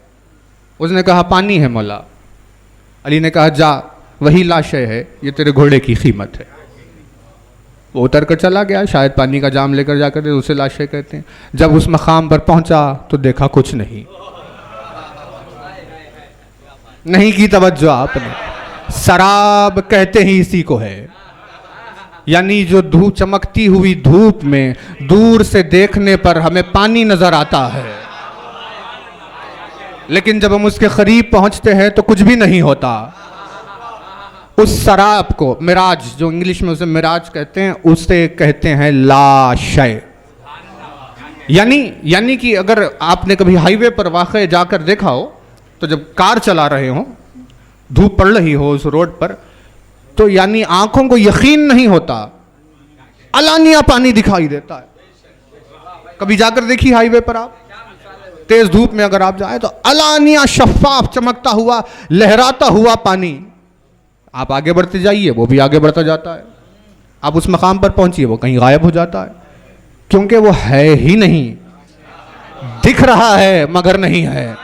उसने कहा पानी है मौला। अली ने कहा जा वही लाशय है, ये तेरे घोड़े की कीमत है। वो उतर कर चला गया, शायद पानी का जाम लेकर जाकर उसे लाशय कहते हैं। जब उस मकाम पर पहुंचा तो देखा कुछ नहीं, नहीं की तवज्जो आपने। शराब कहते ही इसी को है, यानी जो धूप, चमकती हुई धूप में दूर से देखने पर हमें पानी नजर आता है, लेकिन जब हम उसके करीब पहुंचते हैं तो कुछ भी नहीं होता। उस शराब को मिराज, जो इंग्लिश में उसे मिराज कहते हैं, उसे कहते हैं लाशय। यानी कि अगर आपने कभी हाईवे पर वाक़ई जाकर देखा हो तो जब कार चला रहे हो, धूप पड़ रही हो उस रोड पर, तो यानी आंखों को यकीन नहीं होता, अलानिया पानी दिखाई देता है। कभी जाकर देखी हाईवे पर आप, तेज धूप में अगर आप जाए तो अलानिया शफाफ चमकता हुआ लहराता हुआ पानी। आप आगे बढ़ते जाइए वो भी आगे बढ़ता जाता है, आप उस मकाम पर पहुंचिए वो कहीं गायब हो जाता है, क्योंकि वो है ही नहीं, दिख रहा है मगर नहीं है।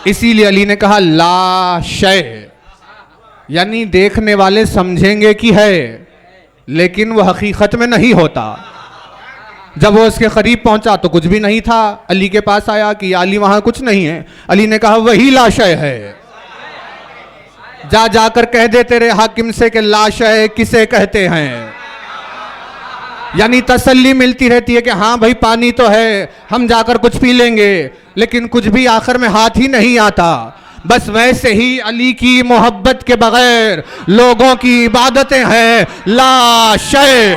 इसीलिए अली ने कहा लाशय, यानी देखने वाले समझेंगे कि है, लेकिन वह हकीकत में नहीं होता। जब वो उसके करीब पहुंचा तो कुछ भी नहीं था। अली के पास आया कि या अली वहां कुछ नहीं है। अली ने कहा वही लाशय है, जा जाकर कह दे तेरे हाकिम से कि लाशय किसे कहते हैं। यानी तसल्ली मिलती रहती है कि हाँ भाई पानी तो है, हम जाकर कुछ पी लेंगे, लेकिन कुछ भी आखिर में हाथ ही नहीं आता। बस वैसे ही अली की मोहब्बत के बगैर लोगों की इबादतें हैं लाशय।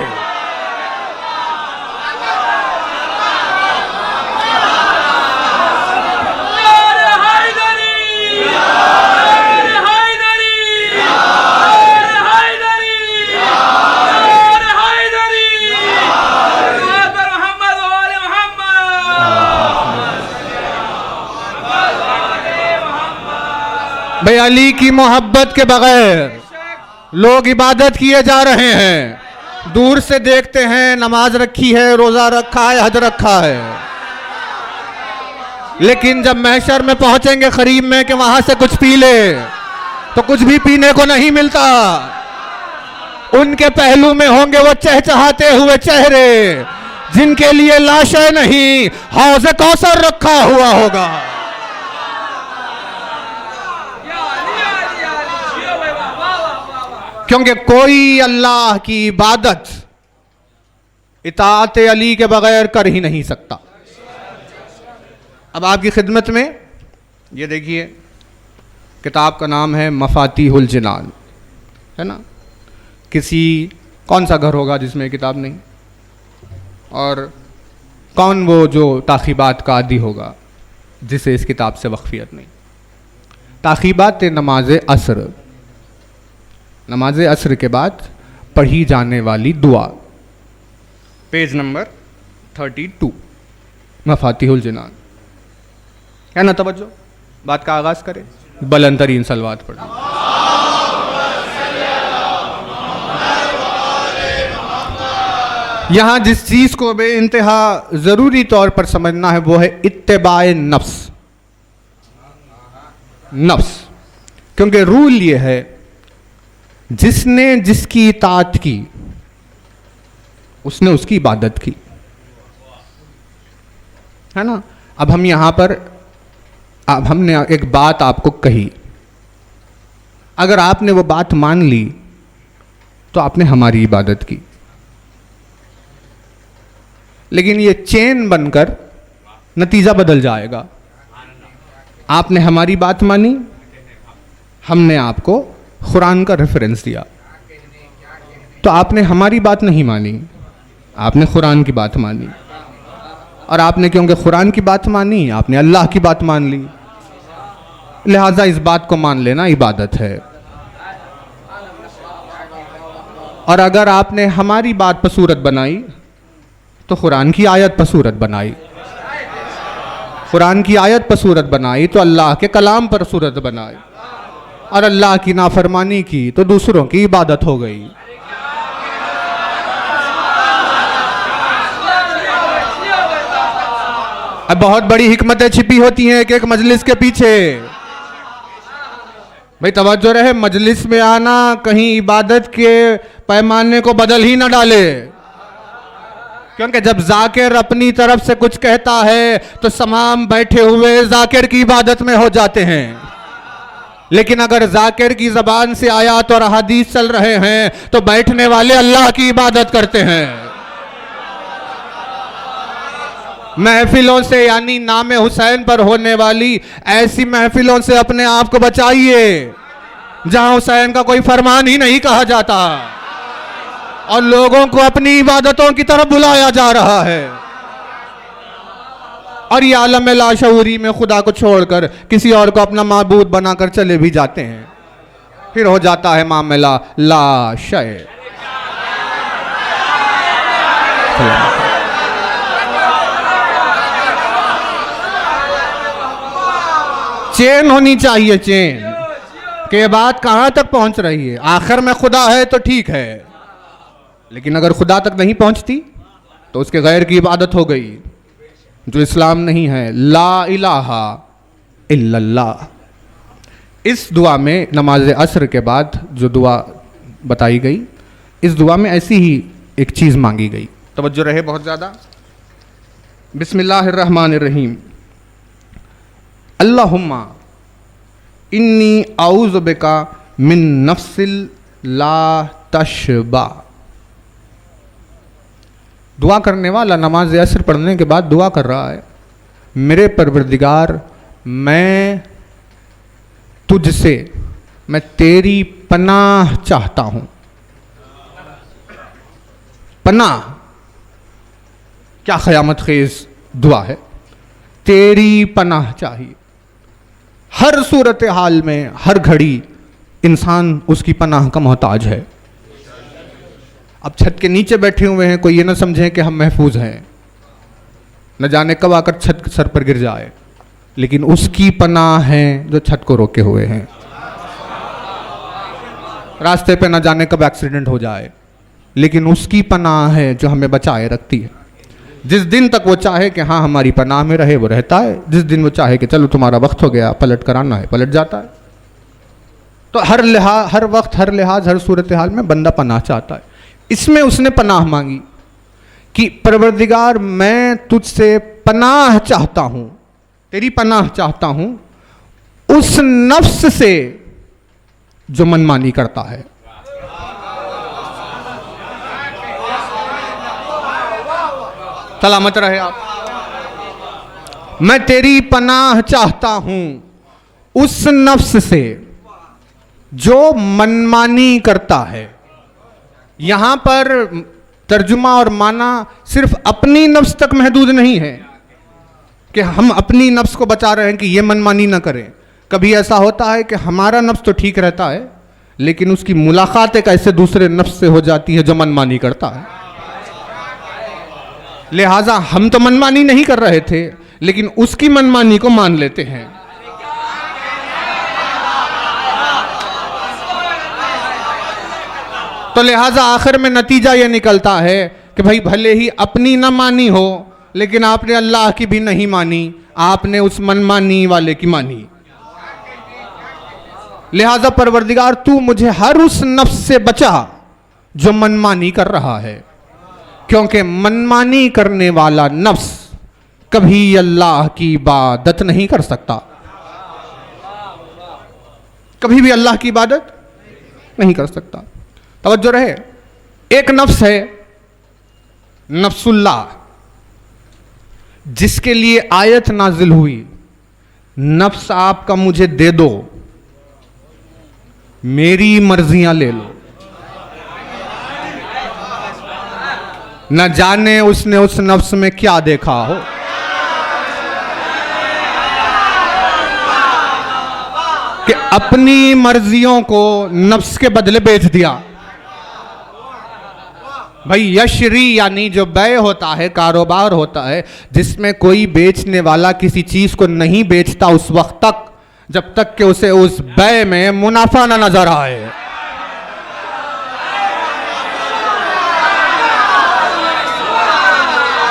भाई अली की मोहब्बत के बगैर लोग इबादत किए जा रहे हैं। दूर से देखते हैं नमाज रखी है, रोजा रखा है, हज रखा है, लेकिन जब महशर में पहुंचेंगे करीब में कि वहां से कुछ पी ले तो कुछ भी पीने को नहीं मिलता। उनके पहलू में होंगे वो चहचहाते हुए चेहरे जिनके लिए लाशें नहीं हौज़े कौसर रखा हुआ होगा। क्योंकि कोई अल्लाह की इबादत इताअत अली के बगैर कर ही नहीं सकता। अब आपकी खिदमत में ये देखिए, किताब का नाम है मफातिहुल जिनान, है ना। किसी कौन सा घर होगा जिसमें किताब नहीं, और कौन वो जो ताक़ीबात का आदी होगा जिसे इस किताब से वक्फियत नहीं। ताक़ीबात नमाज असर, नमाज असर के बाद पढ़ी जाने वाली दुआ, पेज नंबर 32, मफातिहुल जिनान, है ना। तवज्जो, बात का आगाज़ करें, बुलंद तरीन सलवात पढ़ें। यहाँ जिस चीज़ को बे इंतहा ज़रूरी तौर पर समझना है वो है इत्तिबाए नफ्स, नफ्स। क्योंकि रूल ये है जिसने जिसकी इताअत की उसने उसकी इबादत की, है ना। अब हम यहाँ पर, अब हमने एक बात आपको कही, अगर आपने वो बात मान ली तो आपने हमारी इबादत की। लेकिन ये चेन बनकर नतीजा बदल जाएगा। आपने हमारी बात मानी, हमने आपको कुरान का रेफरेंस दिया, तो आपने हमारी बात नहीं मानी, आपने कुरान की बात मानी, और आपने क्योंकि कुरान की बात मानी आपने अल्लाह की बात मान ली। लिहाजा इस बात को मान लेना इबादत है। और अगर आपने हमारी बात पर सूरत बनाई तो कुरान की आयत पर सूरत बनाई, कुरान की आयत पर सूरत बनाई तो अल्लाह के कलाम पर सूरत बनाई, और अल्लाह की नाफरमानी की तो दूसरों की इबादत हो गई। अब बहुत बड़ी हिकमतें छिपी होती हैं एक एक मजलिस के पीछे। भाई तवज्जो रहे, मजलिस में आना कहीं इबादत के पैमाने को बदल ही ना डाले। क्योंकि जब जाकिर अपनी तरफ से कुछ कहता है तो तमाम बैठे हुए जाकिर की इबादत में हो जाते हैं। लेकिन अगर जाकिर की ज़बान से आयत और हदीस चल रहे हैं तो बैठने वाले अल्लाह की इबादत करते हैं। महफिलों से, यानी नाम हुसैन पर होने वाली ऐसी महफिलों से अपने आप को बचाइए जहां हुसैन का कोई फरमान ही नहीं कहा जाता और लोगों को अपनी इबादतों की तरफ बुलाया जा रहा है। और ये आलम लाशऊरी में खुदा को छोड़कर किसी और को अपना माबूद बनाकर चले भी जाते हैं, फिर हो जाता है मामला लाशय। चेन होनी चाहिए, चेन कि बात कहां तक पहुंच रही है। आखिर में खुदा है तो ठीक है, लेकिन अगर खुदा तक नहीं पहुंचती तो उसके गैर की इबादत हो गई, जो इस्लाम नहीं है। ला इलाहा इल्लल्लाह। इस दुआ में नमाज असर के बाद जो दुआ बताई गई, इस दुआ में ऐसी ही एक चीज़ मांगी गई। तवज्जो रहे बहुत ज़्यादा। बिस्मिल्लाहिर्रहमानिर्रहीम। अल्लाहुम्मा इन्नी आऊज़ु बिका मिन नफ्सिल ला तशबा। दुआ करने वाला नमाज असर पढ़ने के बाद दुआ कर रहा है, मेरे परवरदिगार मैं तुझसे, मैं तेरी पनाह चाहता हूँ। पनाह क्या क़यामत ख़ेज़ दुआ है, तेरी पनाह चाहिए। हर सूरत हाल में, हर घड़ी इंसान उसकी पनाह का मोहताज है। अब छत के नीचे बैठे हुए हैं, कोई ये ना समझे कि हम महफूज हैं, न जाने कब आकर छत सर पर गिर जाए, लेकिन उसकी पनाह है जो छत को रोके हुए हैं। रास्ते पे न जाने कब एक्सीडेंट हो जाए, लेकिन उसकी पनाह है जो हमें बचाए रखती है। जिस दिन तक वो चाहे कि हाँ हमारी पनाह में रहे, वो रहता है। जिस दिन वो चाहे कि चलो तुम्हारा वक्त हो गया, पलट कर आना है, पलट जाता है। तो हर वक्त, हर लिहाज, हर सूरत हाल में बंदा पनाह चाहता है। इसमें उसने पनाह मांगी कि परवरदिगार मैं तुझसे पनाह चाहता हूँ, तेरी पनाह चाहता हूँ उस नफ्स से जो मनमानी करता है। सलामत रहे आप। मैं तेरी पनाह चाहता हूं उस नफ्स से जो मनमानी करता है। यहां पर तर्जुमा और माना सिर्फ अपनी नफ्स तक महदूद नहीं है कि हम अपनी नफ्स को बचा रहे हैं कि ये मनमानी ना करें। कभी ऐसा होता है कि हमारा नफ्स तो ठीक रहता है, लेकिन उसकी मुलाकात एक ऐसे दूसरे नफ्स से हो जाती है जो मनमानी करता है। लिहाजा हम तो मनमानी नहीं कर रहे थे, लेकिन उसकी मनमानी को मान लेते हैं। तो लिहाजा आखिर में नतीजा यह निकलता है कि भाई भले ही अपनी न मानी हो, लेकिन आपने अल्लाह की भी नहीं मानी, आपने उस मनमानी वाले की मानी। लिहाजा परवरदिगार तू मुझे हर उस नफ्स से बचा जो मनमानी कर रहा है, क्योंकि मनमानी करने वाला नफ्स कभी अल्लाह की इबादत नहीं कर सकता, कभी भी अल्लाह की इबादत नहीं कर सकता। तवज्जो रहे, एक नफ्स है नफ्सुल्लाह, जिसके लिए आयत नाजिल हुई, नफ्स आपका मुझे दे दो, मेरी मर्जियां ले लो। न जाने उसने उस नफ्स में क्या देखा हो। कि अपनी मर्जियों को नफ्स के बदले बेच दिया। भाई यशरी यानी जो बै होता है, कारोबार होता है, जिसमें कोई बेचने वाला किसी चीज को नहीं बेचता उस वक्त तक जब तक कि उसे उस बै में मुनाफा ना नजर आए।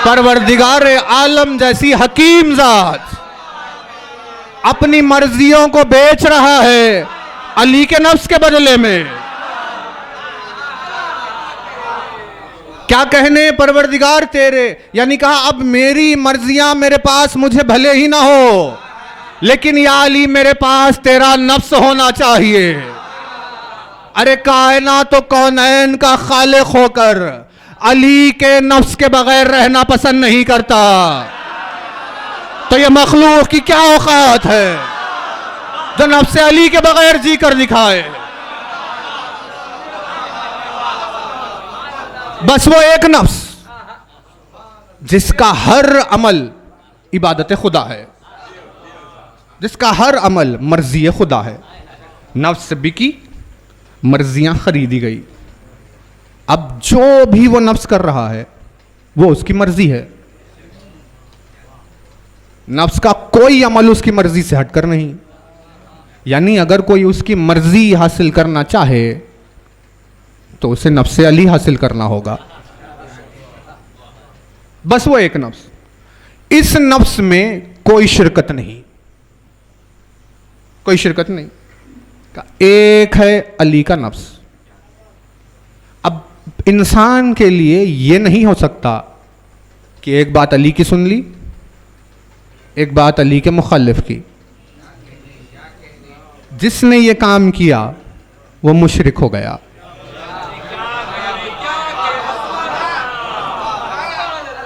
परवरदिगार आलम जैसी हकीम जात अपनी मर्जियों को बेच रहा है अली के नफ्स के बदले में। क्या कहने परवरदिगार तेरे, यानी कहा अब मेरी मर्जियां मेरे पास मुझे भले ही ना हो, लेकिन या अली मेरे पास तेरा नफ्स होना चाहिए। अरे कायनात तो कौनैन का खालिक होकर अली के नफ्स के बगैर रहना पसंद नहीं करता, तो ये मखलूक की क्या औकात है जो नफ्स अली के बगैर जी कर दिखाए। बस वो एक नफ्स जिसका हर अमल इबादत खुदा है, जिसका हर अमल मर्जी खुदा है। नफ्स बिकी, मर्जियां खरीदी गई। अब जो भी वो नफ्स कर रहा है वो उसकी मर्जी है। नफ्स का कोई अमल उसकी मर्जी से हटकर नहीं। यानी अगर कोई उसकी मर्जी हासिल करना चाहे तो उसे नफ्स अली हासिल करना होगा। बस वो एक नफ्स, इस नफ्स में कोई शिरकत नहीं, कोई शिरकत नहीं। एक है अली का नफ्स। अब इंसान के लिए यह नहीं हो सकता कि एक बात अली की सुन ली, एक बात अली के मुखालिफ की। जिसने ये काम किया वो मुशरिक हो गया।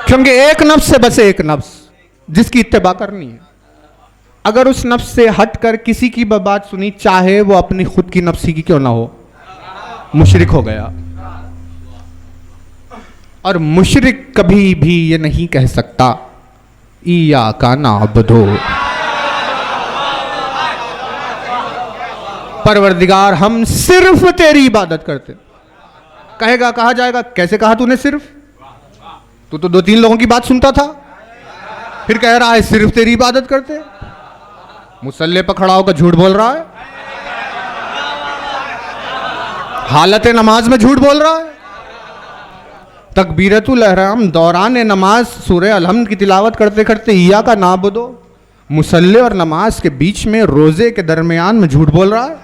क्योंकि एक नफ्स से बस एक नफ्स जिसकी इत्तेबा करनी है, अगर उस नफ्स से हटकर किसी की बात सुनी, चाहे वो अपनी खुद की नफ्सी की क्यों ना हो, मुशरिक हो गया। और मुशरिक कभी भी ये नहीं कह सकता इय्याका नअबुदु, परवरदिगार हम सिर्फ तेरी इबादत करते। कहेगा, कहा जाएगा कैसे कहा तूने सिर्फ? तू तो 2-3 लोगों की बात सुनता था, फिर कह रहा है सिर्फ तेरी इबादत करते। मुसल्ले पर खड़ा होकर झूठ बोल रहा है, हालत नमाज में झूठ बोल रहा है। तकबीरतुल एहराम दौरान नमाज सूरह अलहम्द की तिलावत करते करते इय्याका नअबुदु, मुसल्ले और नमाज के बीच में रोजे के दरमियान में झूठ बोल रहा है।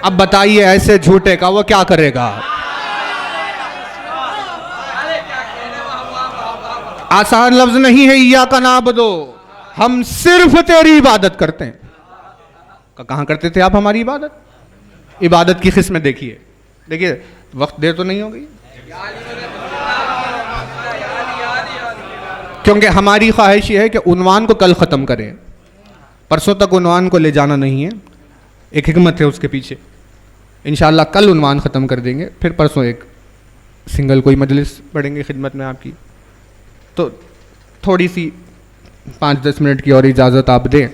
अब बताइए ऐसे झूठे का वो क्या करेगा? आसान लफ्ज नहीं है इय्याका नअबुदु, हम सिर्फ तेरी इबादत करते हैं। कहां करते थे आप हमारी इबादत? इबादत की किस्में देखिए, देखिए वक्त देर तो नहीं हो गई, क्योंकि हमारी ख्वाहिश ये है कि उन्वान को कल ख़त्म करें, परसों तक उन्वान को ले जाना नहीं है। एक हिकमत है उसके पीछे। इंशाअल्लाह कल उन्वान ख़त्म कर देंगे, फिर परसों एक सिंगल कोई मजलिस पढ़ेंगे खिदमत में आपकी। तो थोड़ी सी 5-10 मिनट की और इजाज़त आप दें।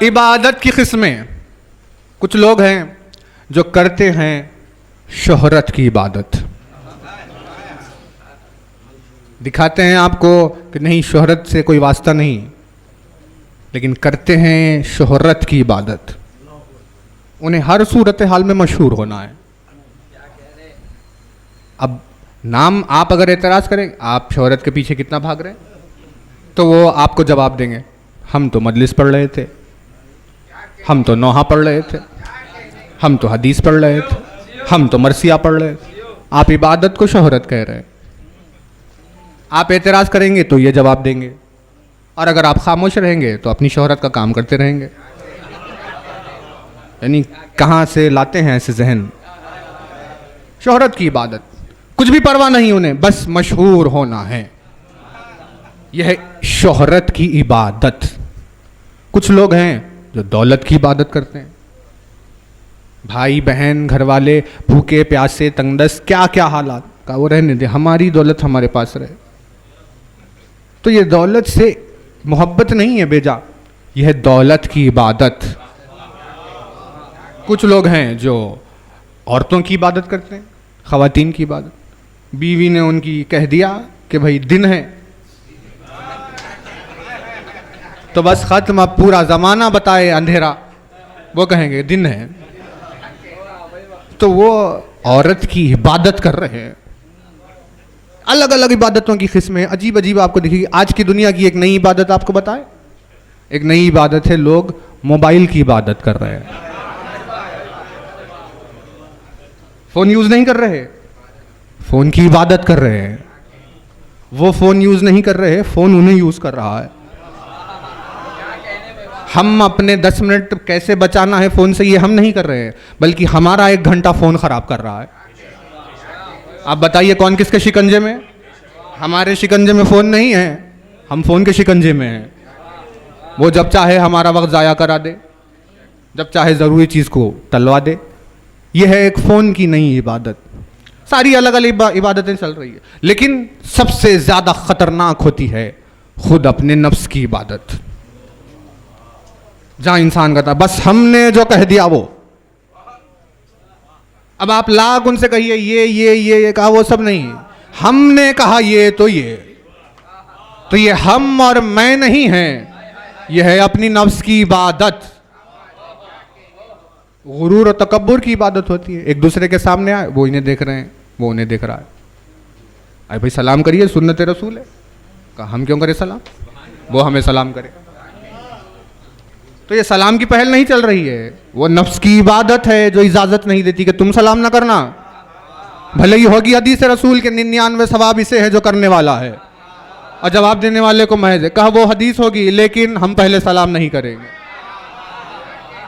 इबादत की किस्में, कुछ लोग हैं जो करते हैं शोहरत की इबादत, दिखाते हैं आपको कि नहीं शोहरत से कोई वास्ता नहीं, लेकिन करते हैं शोहरत की इबादत। उन्हें हर सूरत हाल में मशहूर होना है। अब नाम आप अगर एतराज़ करें आप शोहरत के पीछे कितना भाग रहे हैं, तो वो आपको जवाब देंगे हम तो मजलिस पढ़ रहे थे, हम तो नोहा पढ़ रहे थे, हम तो हदीस पढ़ रहे थे, हम तो मरसिया पढ़ रहे थे। आप इबादत को शोहरत कह रहे हैं। आप एतराज़ करेंगे तो ये जवाब देंगे, और अगर आप खामोश रहेंगे तो अपनी शोहरत का काम करते रहेंगे। यानी कहाँ से लाते हैं ऐसे जहन? शोहरत की इबादत, कुछ भी परवाह नहीं उन्हें, बस मशहूर होना है। यह है शोहरत की इबादत। कुछ लोग हैं जो दौलत की इबादत करते हैं। भाई बहन घर वाले भूखे प्यासे तंगदस्त क्या क्या हालात का, वो रहने दे, हमारी दौलत हमारे पास रहे। तो ये दौलत से मोहब्बत नहीं है बेजा, यह है दौलत की इबादत। कुछ लोग हैं जो औरतों की इबादत करते हैं, ख़वातीन की इबादत। बीवी ने उनकी कह दिया कि भाई दिन है तो बस ख़त्म, अब पूरा ज़माना बताए अंधेरा, वो कहेंगे दिन है। तो वो औरत की इबादत कर रहे हैं। अलग अलग इबादतों की किस्में अजीब अजीब आपको दिखेगी। आज की दुनिया की एक नई इबादत आपको बताए, एक नई इबादत है, लोग मोबाइल की इबादत कर रहे हैं। फ़ोन यूज़ नहीं कर रहे, फ़ोन की इबादत कर रहे हैं। वो फ़ोन यूज़ नहीं कर रहे, फ़ोन उन्हें यूज़ कर रहा है। हम अपने 10 मिनट कैसे बचाना है फ़ोन से, ये हम नहीं कर रहे हैं, बल्कि हमारा 1 घंटा फ़ोन ख़राब कर रहा है। आप बताइए कौन किसके शिकंजे में? हमारे शिकंजे में फ़ोन नहीं है, हम फ़ोन के शिकंजे में हैं। वो जब चाहे हमारा वक्त ज़ाया करा दे, जब चाहे ज़रूरी चीज़ को टलवा दे। यह है एक फ़ोन की नई इबादत। सारी अलग अलग इबादतें चल रही है, लेकिन सबसे ज़्यादा ख़तरनाक होती है खुद अपने नफ्स की इबादत, जहां इंसान कहता बस हमने जो कह दिया वो। अब आप लाख उनसे कहिए ये कहा, वो सब नहीं, हमने कहा ये तो ये हम और मैं नहीं है, यह है अपनी नफ्स की इबादत। गुरूर और तकब्बुर की इबादत होती है। एक दूसरे के सामने आए, वो इन्हें देख रहे हैं, वो उन्हें देख रहा है। अरे भाई सलाम करिए, सुन्नत रसूल है। कहा हम क्यों करें सलाम, वो हमें सलाम करे। तो ये सलाम की पहल नहीं चल रही है, वो नफ्स की इबादत है जो इजाजत नहीं देती कि तुम सलाम ना करना। भले ही होगी हदीस रसूल के 99 सवाब इसे है जो करने वाला है और जवाब देने वाले को महज है। कहा वो हदीस होगी, लेकिन हम पहले सलाम नहीं करेंगे।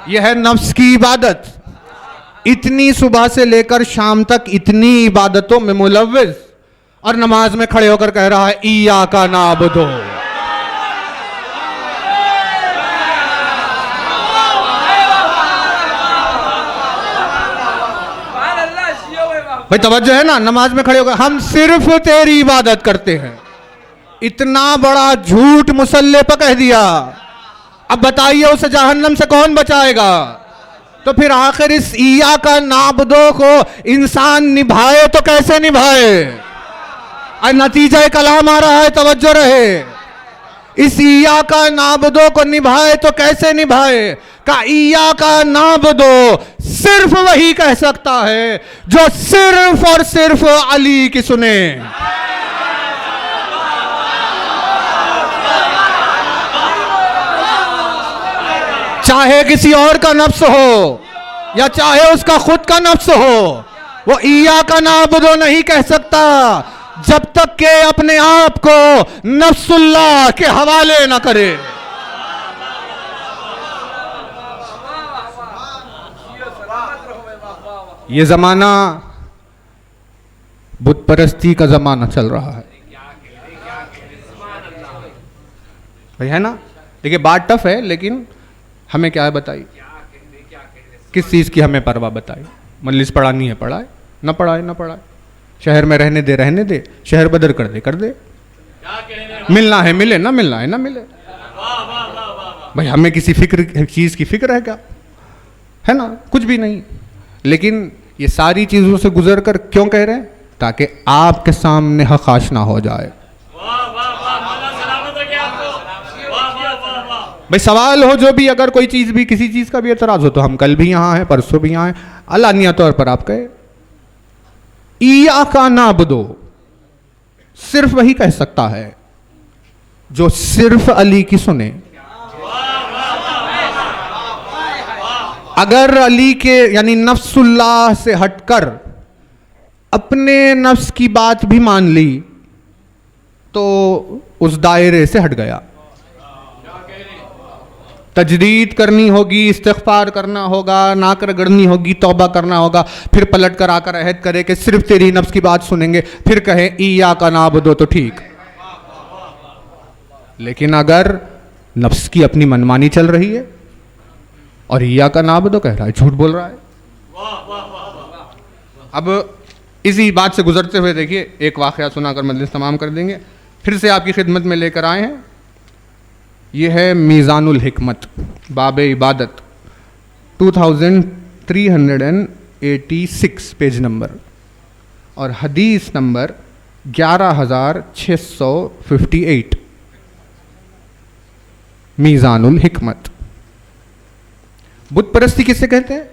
यह है नफ्स की इबादत। इतनी सुबह से लेकर शाम तक इतनी इबादतों में मुलव्विस, और नमाज में खड़े होकर कह रहा है इय्याका नअबुदु। भाई तवज्जो है ना, नमाज में खड़े होकर हम सिर्फ तेरी इबादत करते हैं। इतना बड़ा झूठ मुसल्ले पर कह दिया। अब बताइए उसे जहन्नम से कौन बचाएगा? तो फिर आखिर इस इय्याका नअबुदु को इंसान निभाए तो कैसे निभाए? और नतीजा कलाम आ रहा है, तवज्जो रहे। इस इय्याका नअबुदु को निभाए तो कैसे निभाए? का इय्याका नअबुदु सिर्फ वही कह सकता है जो सिर्फ और सिर्फ अली की सुने। चाहे किसी और का नफ्स हो या चाहे उसका खुद का नफ्स हो, वो इय्याका नअबुदु नहीं कह सकता जब तक के अपने आप को नफ्सुल्लाह के हवाले न करे। ये जमाना बुत परस्ती का जमाना चल रहा है भाई, है ना। देखिए बात टफ है, लेकिन हमें क्या है बताइए, किस चीज़ की हमें परवाह बताई? मजलिस पढ़ानी है पढ़ाए, न पढ़ाए न पढ़ाए। शहर में रहने दे, शहर बदर कर दे। मिलना है मिले, ना मिलना है ना मिले। भाई हमें किसी चीज़ की फिक्र है क्या? है ना, कुछ भी नहीं। लेकिन ये सारी चीज़ों से गुजर कर क्यों कह रहे हैं? ताकि आपके सामने हक आशना हो जाए। भाई सवाल हो जो भी, अगर कोई चीज़ भी, किसी चीज़ का भी एतराज़ हो, तो हम कल भी यहाँ हैं, परसों भी यहाँ हैं, अलानिया तौर पर आप कहे इय्याका नअबुदु सिर्फ वही कह सकता है जो सिर्फ अली की सुने। अगर अली के यानी नफ्सुल्लाह से हटकर अपने नफ्स की बात भी मान ली तो उस दायरे से हट गया। तजदीद करनी होगी, इस्तिग़फ़ार करना होगा, नाक रगड़नी होगी, तौबा करना होगा, फिर पलट कर आकर अहद करे कि सिर्फ तेरी नफ्स की बात सुनेंगे, फिर कहे इय्याका नअबुदु तो ठीक। लेकिन अगर नफ्स की अपनी मनमानी चल रही है और इय्याका नअबुदु कह रहा है, झूठ बोल रहा है। अब इसी बात से गुजरते हुए देखिए एक वाक़या सुनाकर मजलिस तमाम कर देंगे। फिर से आपकी खिदमत में लेकर आए हैं, यह है मीज़ानुल हिकमत, बाब इबादत, 2386 पेज नंबर, और हदीस नंबर 11658। मीज़ानुल हिकमत। बुत परस्ती किससे कहते हैं?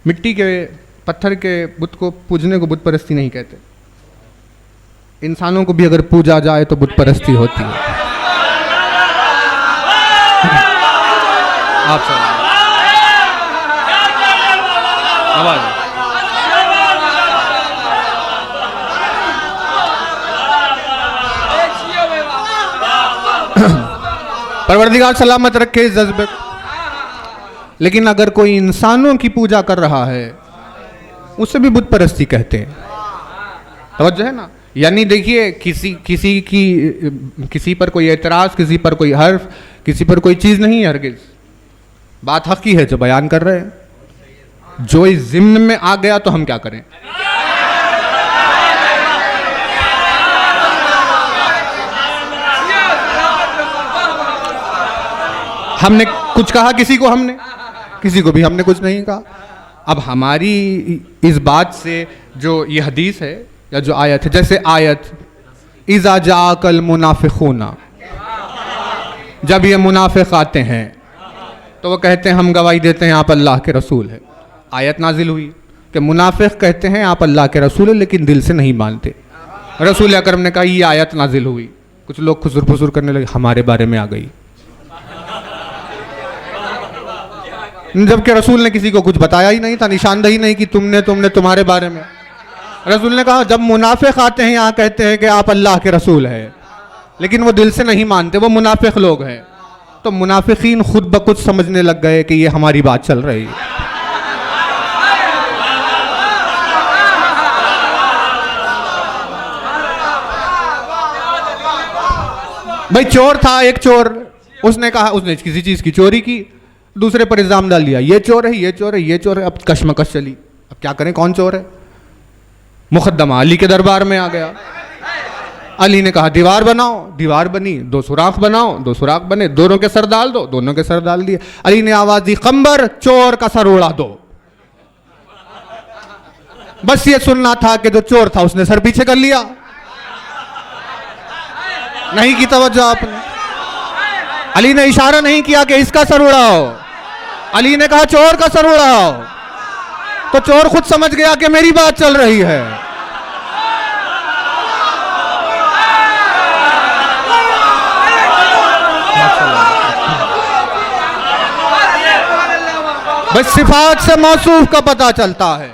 मिट्टी के, पत्थर के बुत को पूजने को बुत परस्ती नहीं कहते। इंसानों को भी अगर पूजा जाए तो बुत परस्ती होती है। आप सब आवाज। परवरदिगार सलामत रखे इस जज्बे को। लेकिन अगर कोई इंसानों की पूजा कर रहा है उसे भी बुत परस्ती कहते हैं। तवज्जो है ना। यानी देखिए किसी पर कोई एतराज़, किसी पर कोई हर्फ, किसी पर कोई चीज़ नहीं है। हरगिज़ बात हक़ की है जो बयान कर रहे हैं। जो इस ज़िम्न में आ गया तो हम क्या करें? हमने कुछ कहा किसी को, किसी को भी हमने कुछ नहीं कहा। अब हमारी इस बात से जो ये हदीस है या जो आयत है, जैसे आयत इज़ा जाअकल मुनाफ़िक़ूना, जब ये मुनाफिक आते हैं तो वो कहते हैं हम गवाही देते हैं आप अल्लाह के रसूल है। आयत नाजिल हुई कि मुनाफिक कहते हैं आप अल्लाह के रसूल है लेकिन दिल से नहीं मानते। रसूल अकरम ने कहा ये आयत नाजिल हुई। कुछ लोग खुसुर फुसुर करने लगे, हमारे बारे में आ गई, जबकि रसूल ने किसी को कुछ बताया ही नहीं था, निशानदही नहीं कि तुमने तुम्हारे बारे में। रसूल ने कहा जब मुनाफिक आते हैं यहाँ कहते हैं कि आप अल्लाह के रसूल है लेकिन वो दिल से नहीं मानते, वो मुनाफिक लोग हैं। तो मुनाफिकीन खुद ब खुद समझने लग गए कि ये हमारी बात चल रही है। भाई चोर था एक चोर, उसने कहा उसने किसी चीज की चोरी की, दूसरे पर इल्जाम डाल दिया ये चोर है ये चोर है ये चोर है। अब कशमकश चली, अब क्या करें कौन चोर है। मुकद्दमा अली के दरबार में आ गया। अली ने कहा दीवार बनाओ, दीवार बनी, 2 सुराख बनाओ, 2 सुराख बने, दोनों के सर डाल दो, दोनों के सर डाल दिए। अली ने आवाज दी कंबर चोर का सर उड़ा दो। बस ये सुनना था कि जो चोर था उसने सर पीछे कर लिया, नहीं की तवज्जो आपने। अली ने इशारा नहीं किया कि इसका सर उड़ाओ, अली ने कहा चोर का सर उड़ाओ। तो चोर खुद समझ गया कि मेरी बात चल रही है। बस सिफात से मौसूफ का पता चलता है।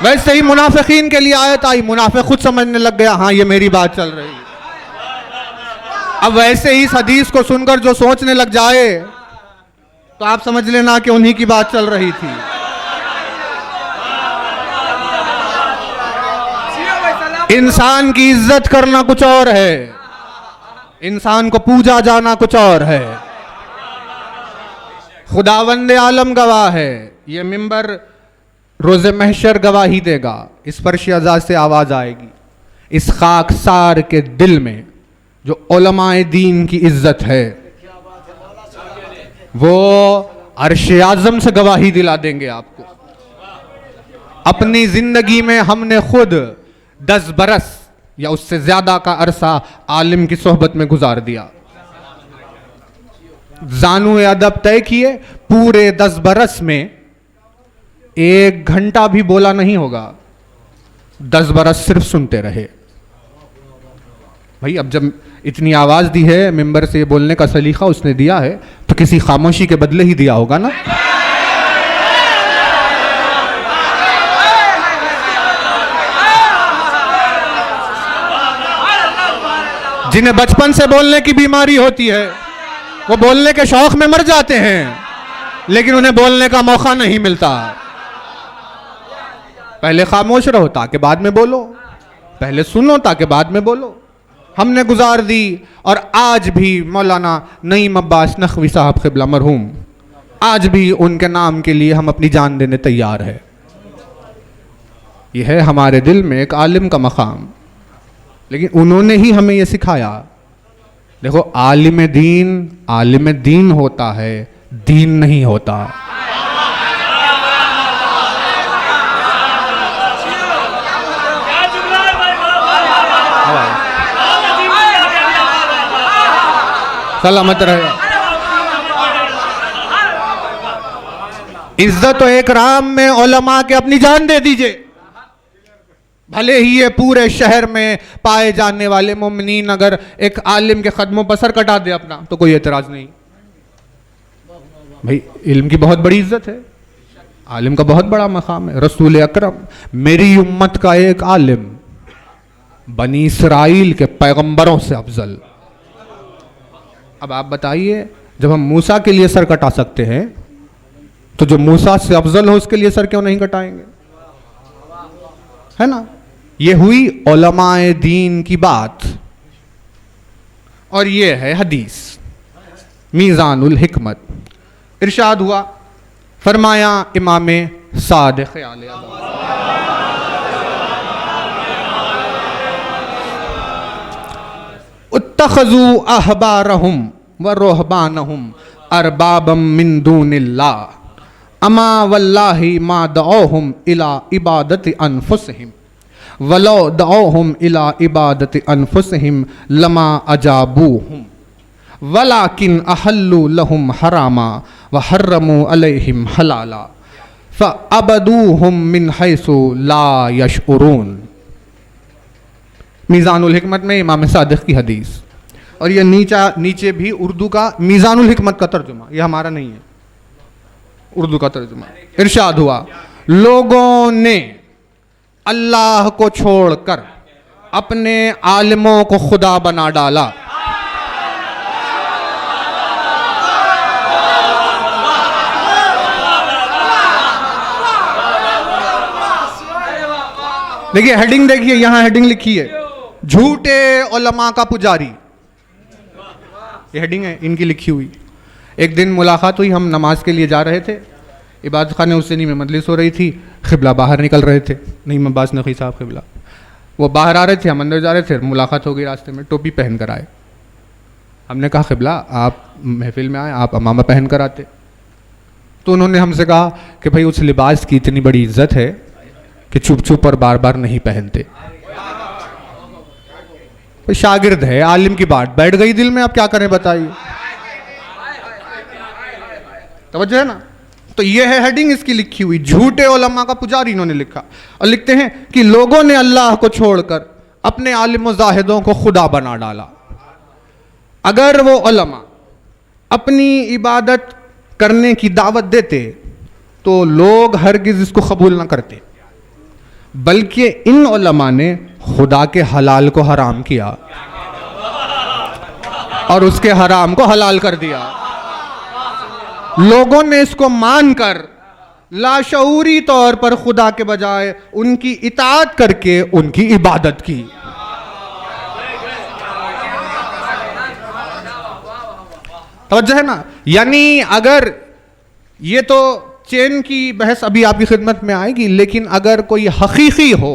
वैसे ही मुनाफिकीन के लिए आयत आई, मुनाफिक खुद समझने लग गया हाँ ये मेरी बात चल रही है। अब वैसे ही इस हदीस को सुनकर जो सोचने लग जाए तो आप समझ लेना कि उन्हीं की बात चल रही थी। इंसान की इज्जत करना कुछ और है, इंसान को पूजा जाना कुछ और है। खुदावंद आलम गवाह है, ये मिंबर रोज़े महशर गवाही देगा। इस फर्श अज़ा से आवाज़ आएगी, इस खाकसार के दिल में जो उलमाए दीन की इज्जत है वो अर्श आज़म से गवाही दिला देंगे आपको। अपनी जिंदगी में हमने खुद 10 बरस या उससे ज्यादा का अरसा आलिम की सोहबत में गुजार दिया। जानू अदब तय किए, पूरे 10 बरस में 1 घंटा भी बोला नहीं होगा, 10 बरस सिर्फ सुनते रहे। भाई अब जब इतनी आवाज दी है, मिंबर से बोलने का सलीका उसने दिया है, तो किसी खामोशी के बदले ही दिया होगा ना। जिन्हें बचपन से बोलने की बीमारी होती है वो बोलने के शौक में मर जाते हैं, लेकिन उन्हें बोलने का मौका नहीं मिलता। पहले खामोश रहो ताकि बाद में बोलो, पहले सुनो ताकि बाद में बोलो। हमने गुजार दी, और आज भी मौलाना नईम अब्बास नखवी साहब क़िबला मरहूम, आज भी उनके नाम के लिए हम अपनी जान देने तैयार है। यह है हमारे दिल में एक आलिम का मकाम, लेकिन उन्होंने ही हमें यह सिखाया। देखो आलिम दीन होता है, दीन नहीं होता। सलामत रहे। इज्जत और इकराम में उलमा के अपनी जान दे दीजिए, भले ही ये पूरे शहर में पाए जाने वाले मोमिनीन अगर एक आलिम के कदमों पर सर कटा दे अपना तो कोई एतराज नहीं। भाई इल्म की बहुत बड़ी इज्जत है, आलिम का बहुत बड़ा मकाम है। रसूल अकरम मेरी उम्मत का एक आलिम, बनी इसराइल के पैगंबरों से अफजल। अब आप बताइए, जब हम मूसा के लिए सर कटा सकते हैं तो जो मूसा से अफजल हो उसके लिए सर क्यों नहीं कटाएंगे, है ना। ये हुई उलमाए दीन की बात, और ये है हदीस मीज़ानुल हिकमत। इरशाद हुआ, फरमाया इमाम सादिक़ उत्तख़ज़ू अहबारहुम व रुहबानहुम अरबाबम मिन दूनिल्लाह अमा वल्लाहि मा दअऊहुम इला इबादति अनफुसिहिम वलो दअऊहुम इला इबादति अनफुसिहिम लमा अजाबूहुम वलाकिन अहल्लु लहुम हरामा व हर्रमू अलैहिम हलाला फ़अबदूहुम मिन हैसु ला यशउरून। मीज़ानुल हिकमत में इमाम सादिक की हदीस। और ये नीचे भी उर्दू का मीज़ानुल हिकमत का तर्जुमा, ये हमारा नहीं है, उर्दू का तर्जुमा। इरशाद हुआ, लोगों ने अल्लाह को छोड़कर अपने आलिमों को खुदा बना डाला। देखिए हेडिंग, देखिए यहां हेडिंग लिखी है, झूठे उलमा का पुजारी। ये हेडिंग है इनकी लिखी हुई। एक दिन मुलाकात हुई, हम नमाज के लिए जा रहे थे, इबादत खाने हुसैनी में मजलिस हो रही थी, क़िबला बाहर निकल रहे थे, नईम अब्बास नक़वी साहब क़िबला, वो बाहर आ रहे थे, हम अंदर जा रहे थे, मुलाकात हो गई रास्ते में, टोपी पहन कर आए। हमने कहा क़िबला आप महफिल में आए, आप अमामा पहन कर आते। तो उन्होंने हमसे कहा कि भाई उस लिबास की इतनी बड़ी इज्जत है कि चुप चुप और बार बार नहीं पहनते। शागिर्द है, आलिम की बात बैठ गई दिल में, आप क्या करें बताइए। तवज्जो है ना। तो ये है हेडिंग इसकी लिखी हुई, झूठे उलमा का पुजारी इन्होंने लिखा। और लिखते हैं कि लोगों ने अल्लाह को छोड़कर अपने आलिम ज़ाहिदों को खुदा बना डाला। अगर वो उलमा अपनी इबादत करने की दावत देते तो लोग हरगिज़ इसको कबूल ना करते, बल्कि इन उलमा ने खुदा के हलाल को हराम किया और उसके हराम को हलाल कर दिया। लोगों ने इसको मानकर लाशऊरी तौर पर खुदा के बजाय उनकी इताअत करके उनकी इबादत की। तवज्जो है ना। यानी अगर ये तो चेन की बहस अभी आपकी खिदमत में आएगी, लेकिन अगर कोई हकीकी हो,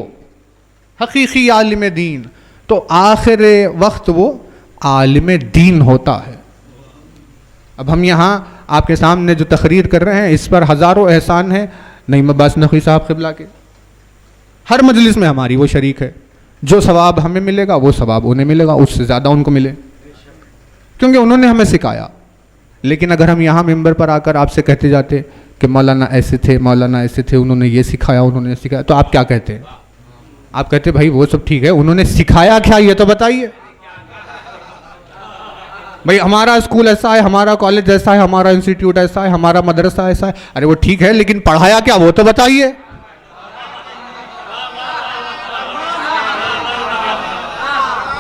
हकीकी आलिम दीन, तो आखिर वक्त वो आलिम दीन होता है। अब हम यहाँ आपके सामने जो तकरीर कर रहे हैं, इस पर हज़ारों एहसान है नईम अब्बास नक़वी साहब क़िबला के। हर मजलिस में हमारी वो शरीक है, जो सवाब हमें मिलेगा वो सवाब उन्हें मिलेगा, उससे ज़्यादा उनको मिले, क्योंकि उन्होंने हमें सिखाया। लेकिन अगर हम यहाँ मिंबर पर आकर आपसे कहते जाते कि मौलाना ऐसे थे, मौलाना ऐसे थे, उन्होंने ये सिखाया, उन्होंने सिखाया, तो आप क्या कहते हैं? आप कहते भाई वो सब ठीक है, उन्होंने सिखाया क्या ये तो बताइए। भाई हमारा स्कूल ऐसा है, हमारा कॉलेज ऐसा है, हमारा इंस्टीट्यूट ऐसा है, हमारा मदरसा ऐसा है, अरे वो ठीक है, लेकिन पढ़ाया क्या वो तो बताइए।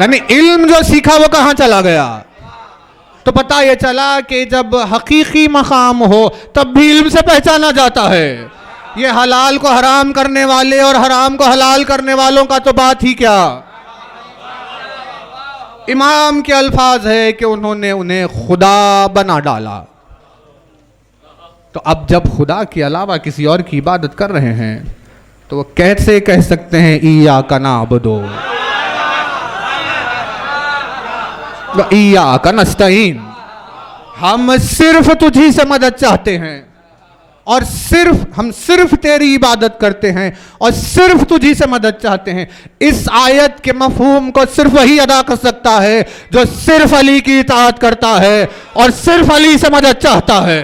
यानी इल्म जो सीखा वो कहाँ चला गया? तो पता ये चला कि जब हकीकी मकाम हो तब भी इल्म से पहचाना जाता है। ये हलाल को हराम करने वाले और हराम को हलाल करने वालों का तो बात ही क्या। इमाम के अल्फाज है कि उन्होंने उन्हें खुदा बना डाला। तो अब जब खुदा के अलावा किसी और की इबादत कर रहे हैं तो वो कैसे कह सकते हैं इय्याका नअबुदु व इय्याका नस्तईन, हम सिर्फ तुझी से मदद चाहते हैं और हम सिर्फ तेरी इबादत करते हैं और सिर्फ तुझी से मदद चाहते हैं। इस आयत के मफहूम को सिर्फ वही अदा कर सकता है जो सिर्फ अली की इताअत करता है और सिर्फ अली से मदद चाहता है।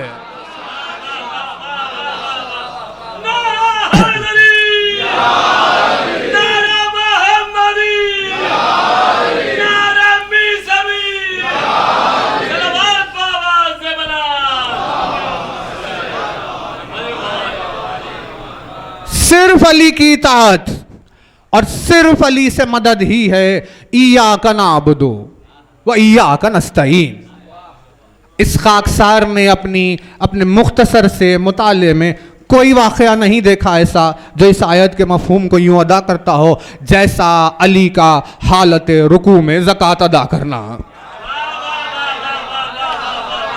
सिर्फ अली की इताअत और सिर्फ अली से मदद ही है इय्याका नअबुदु व इय्याका नस्तईन। इस खाकसार ने अपने मुख्तसर से मुताले में कोई वाक़या नहीं देखा ऐसा जो इस आयत के मफहूम को यूं अदा करता हो जैसा अली का हालत रुकू में ज़कात अदा करना।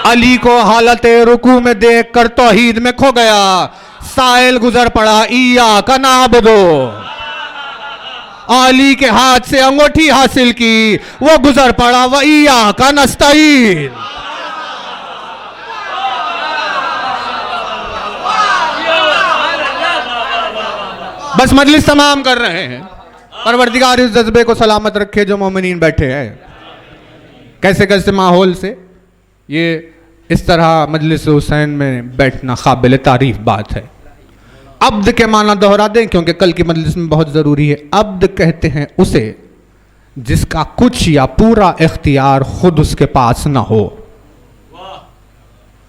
अली को हालत रुकू में देख कर तौहीद में खो गया। साइल गुजर पड़ा इय्याका नअबुदु, अली के हाथ से अंगूठी हासिल की, वो गुजर पड़ा व इय्याका नस्तईन। बस मजलिस तमाम कर रहे हैं। परवरदिगार इस जज्बे को सलामत रखे जो मोमिनीन बैठे हैं। कैसे कैसे माहौल से ये इस तरह मजलिस हुसैन में बैठना काबिल तारीफ बात है। अब्द के माना दोहरा दें क्योंकि कल की मजलिस में बहुत ज़रूरी है। अब्द कहते हैं उसे जिसका कुछ या पूरा इख्तियार खुद उसके पास ना हो।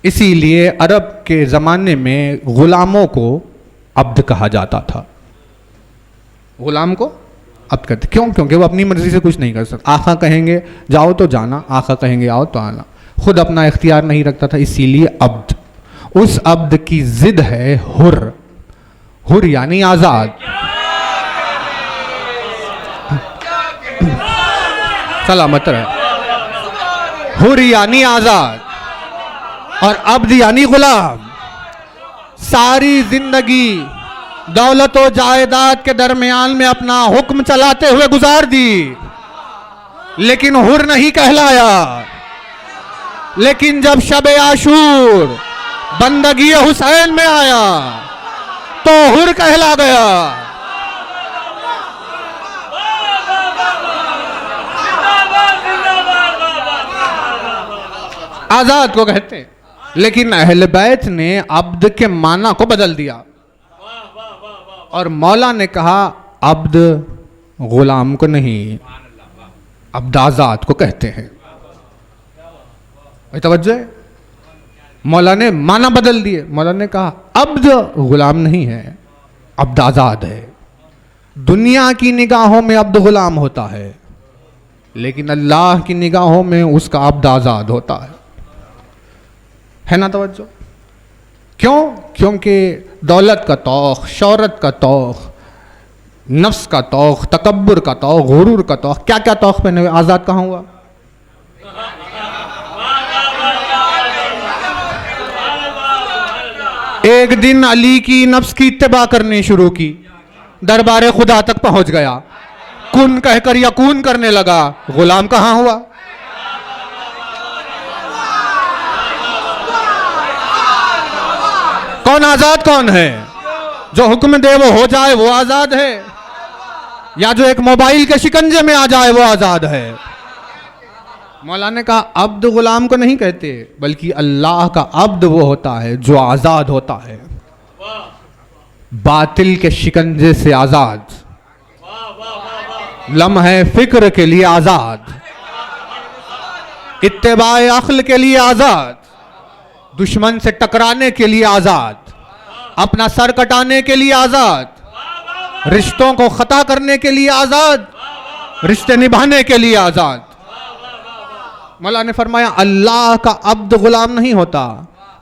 इसीलिए अरब के ज़माने में ग़ुलामों को अब्द कहा जाता था। ग़ुलाम को अब्द कहते क्यों? क्योंकि वो अपनी मर्ज़ी से कुछ नहीं कर सकता। आका कहेंगे जाओ तो जाना, आका कहेंगे आओ तो आना, खुद अपना इख्तियार नहीं रखता था, इसीलिए अब्द। उस अब्द की ज़िद है हुर। हुर यानी आज़ाद। सलामत रहे। हुर यानी आज़ाद और अब्द यानी गुलाम। सारी जिंदगी दौलत और जायदाद के दरमियान में अपना हुक्म चलाते हुए गुजार दी, लेकिन हुर नहीं कहलाया। लेकिन जब शब आशूर बंदगी हुसैन में आया तो हुर कहला गया। आजाद को कहते हैं, लेकिन अहले बैत ने अब्द के माना को बदल दिया और मौला ने कहा अब्द गुलाम को नहीं, अब्द आजाद को कहते हैं। तवज्जो है, मौला ने माना बदल दिए। मौला ने कहा अब्द गुलाम नहीं है, अब्द आजाद है। दुनिया की निगाहों में अब्द गुलाम होता है, लेकिन अल्लाह की निगाहों में उसका अब्द आजाद होता है ना तवज्जो? क्यों? क्योंकि दौलत का तौख, शौहरत का तौख, नफ्स का तौख, तकब्बुर का तौख, गुरूर का तौख, क्या क्या तौख पहने हुए, आजाद कहाँ हुआ? एक दिन अली की नफ्स की इत्तिबा करनी शुरू की, दरबार खुदा तक पहुंच गया, कुन कहकर यकून करने लगा, गुलाम कहां हुआ? कौन आजाद कौन है? जो हुक्म दे वो हो जाए वो आजाद है, या जो एक मोबाइल के शिकंजे में आ जाए वो आजाद है। मौला ने कहा अब्द गुलाम को नहीं कहते, बल्कि अल्लाह का अब्द वो होता है जो आजाद होता है, बातिल के शिकंजे से आजाद, लम्हे फिक्र के लिए आजाद, इत्तेबाए अक्ल के लिए आजाद, दुश्मन से टकराने के लिए आजाद, अपना सर कटाने के लिए आजाद, रिश्तों को खता करने के लिए आजाद, रिश्ते निभाने के लिए आजाद। मौला ने फरमाया अल्लाह का अब्द गुलाम नहीं होता,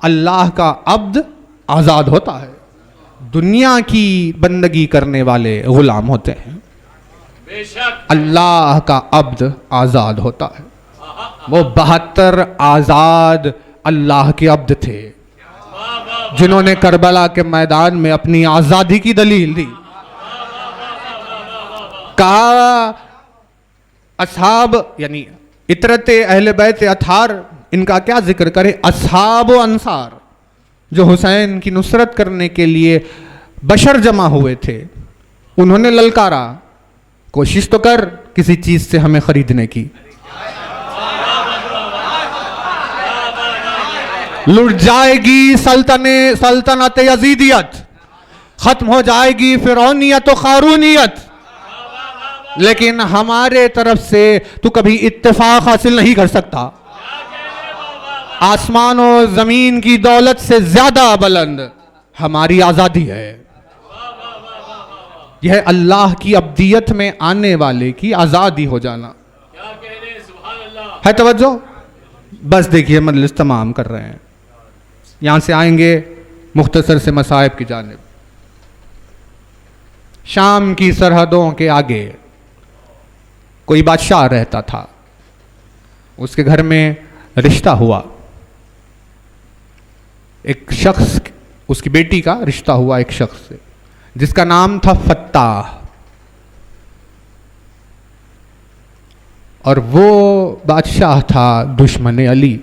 अल्लाह का अब्द आजाद होता है। दुनिया की बंदगी करने वाले गुलाम होते हैं, अल्लाह का अब्द आजाद होता है। वो 72 आजाद अल्लाह के अब्द थे जिन्होंने करबला के मैदान में अपनी आजादी की दलील दी। कहा असहाब यानी इतरते अहले बैत अथार, इनका क्या जिक्र करे, असहाब व अंसार जो हुसैन की नुसरत करने के लिए बशर जमा हुए थे, उन्होंने ललकारा कोशिश तो कर किसी चीज से हमें खरीदने की। लुट जाएगी सल्तनत यजीदियत, खत्म हो जाएगी फिरौनियत और कारूनियत, लेकिन हमारे तरफ से तू कभी इत्तेफाक हासिल नहीं कर सकता। आसमान और जमीन की दौलत से ज्यादा बुलंद हमारी आजादी है। यह अल्लाह की अब्दियत में आने वाले की आजादी हो जाना है। तवज्जो, बस देखिए मजलिस तमाम कर रहे हैं, यहां से आएंगे मुख्तसर से मसाइब की जानिब। शाम की सरहदों के आगे कोई बादशाह रहता था, उसके घर में रिश्ता हुआ, एक शख्स, उसकी बेटी का रिश्ता हुआ एक शख्स से जिसका नाम था फत्ताह, और वो बादशाह था दुश्मन अली।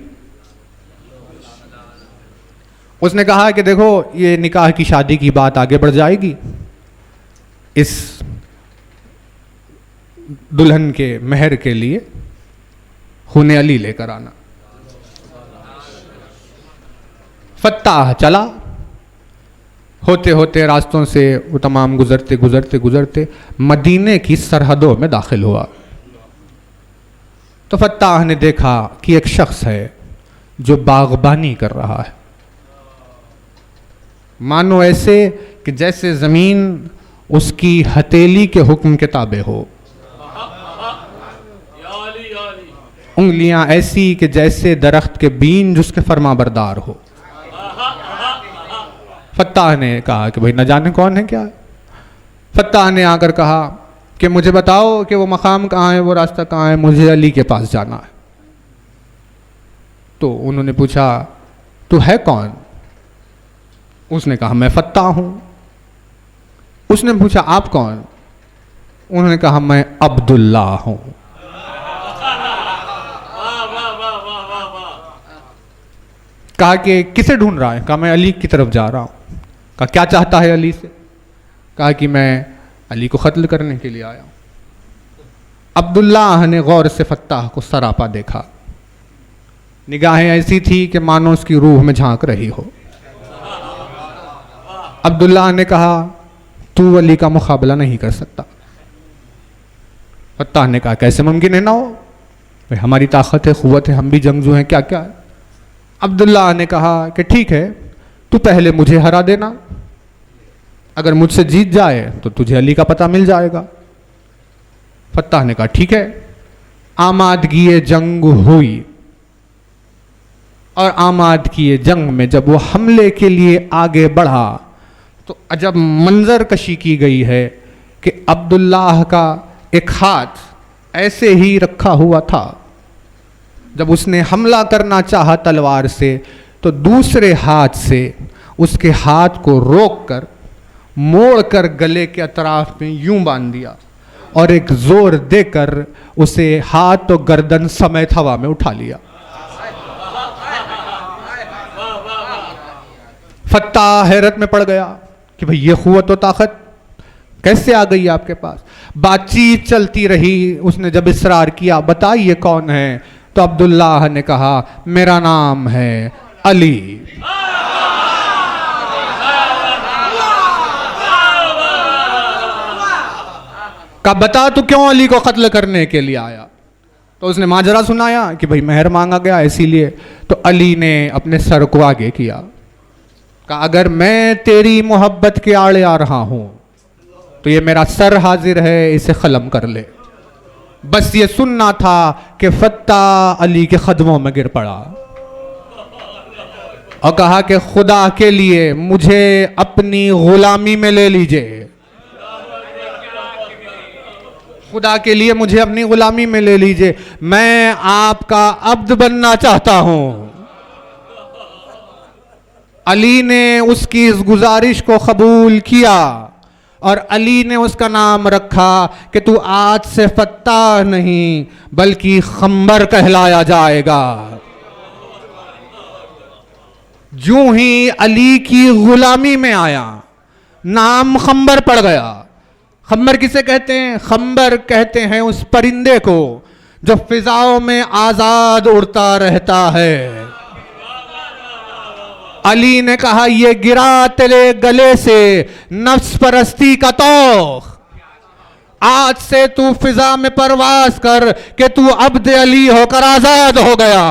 उसने कहा कि देखो ये निकाह की शादी की बात आगे बढ़ जाएगी, इस दुल्हन के मेहर के लिए खून अली लेकर आना। फत्ताह चला, होते होते रास्तों से वो तमाम गुजरते गुजरते गुजरते मदीने की सरहदों में दाखिल हुआ। तो फत्ताह ने देखा कि एक शख्स है जो बागबानी कर रहा है, मानो ऐसे कि जैसे ज़मीन उसकी हथेली के हुक्म के ताबे हो, उंगलियां ऐसी कि जैसे दरख्त के बीज उसके फरमाबरदार हो। फत्ताह ने कहा कि भाई न जाने कौन है क्या है। फत्ताह ने आकर कहा कि मुझे बताओ कि वो मकाम कहाँ है, वो रास्ता कहाँ है, मुझे अली के पास जाना है। तो उन्होंने पूछा तू है कौन? उसने कहा मैं फत्ताह हूँ। उसने पूछा आप कौन? उन्होंने कहा मैं अब्दुल्ला हूँ। कहा कि किसे ढूंढ रहा है? कहा मैं अली की तरफ जा रहा हूँ। कहा क्या चाहता है अली से? कहा कि मैं अली को कत्ल करने के लिए आया हूँ। अब्दुल्लाह ने गौर से फत्ताह को सरापा देखा, निगाहें ऐसी थी कि मानो उसकी रूह में झांक रही हो। अब्दुल्लाह ने कहा तू अली का मुकाबला नहीं कर सकता। फत्ताह ने कहा कैसे मुमकिन है ना हो, भाई हमारी ताकत है, क़ुव्वत है, हम भी जंगजू हैं, क्या क्या है। अब्दुल्लाह ने कहा कि ठीक है तू पहले मुझे हरा देना, अगर मुझसे जीत जाए तो तुझे अली का पता मिल जाएगा। फत्ताह ने कहा ठीक है। आमादगी जंग हुई और आमादगी जंग में जब वो हमले के लिए आगे बढ़ा तो अजब मंजर कशी की गई है कि अब्दुल्लाह का एक हाथ ऐसे ही रखा हुआ था। जब उसने हमला करना चाहा तलवार से तो दूसरे हाथ से उसके हाथ को रोककर मोड़कर गले के अतराफ में यूं बांध दिया और एक जोर देकर उसे हाथ और गर्दन समेत हवा में उठा लिया। फत्ताह हैरत में पड़ गया कि भाई ये क़ुव्वत और ताकत कैसे आ गई आपके पास। बातचीत चलती रही। उसने जब इसरार किया बताइए कौन है, तो अब्दुल्लाह ने कहा मेरा नाम है अली। कहा बता तू क्यों अली को कत्ल करने के लिए आया। तो उसने माजरा सुनाया कि भाई मेहर मांगा गया इसीलिए। तो अली ने अपने सर को आगे किया, कहा अगर मैं तेरी मोहब्बत के आड़े आ रहा हूं तो ये मेरा सर हाजिर है, इसे खलम कर ले। बस ये सुनना था कि फत्ताह अली के कदमों में गिर पड़ा और कहा कि खुदा के लिए मुझे अपनी गुलामी में ले लीजिए, खुदा के लिए मुझे अपनी गुलामी में ले लीजिए, मैं आपका अब्द बनना चाहता हूं। अली ने उसकी इस गुजारिश को कबूल किया और अली ने उसका नाम रखा कि तू आज से फत्ताह नहीं बल्कि खंबर कहलाया जाएगा। जो ही अली की गुलामी में आया नाम खंबर पड़ गया। खंबर किसे कहते हैं? खंबर कहते हैं उस परिंदे को जो फिजाओं में आजाद उड़ता रहता है। अली ने कहा ये गिरा तेरे गले से नफ्स परस्ती का तौख, आज से तू फिजा में परवास कर कि तू अब्द अली होकर आजाद हो गया।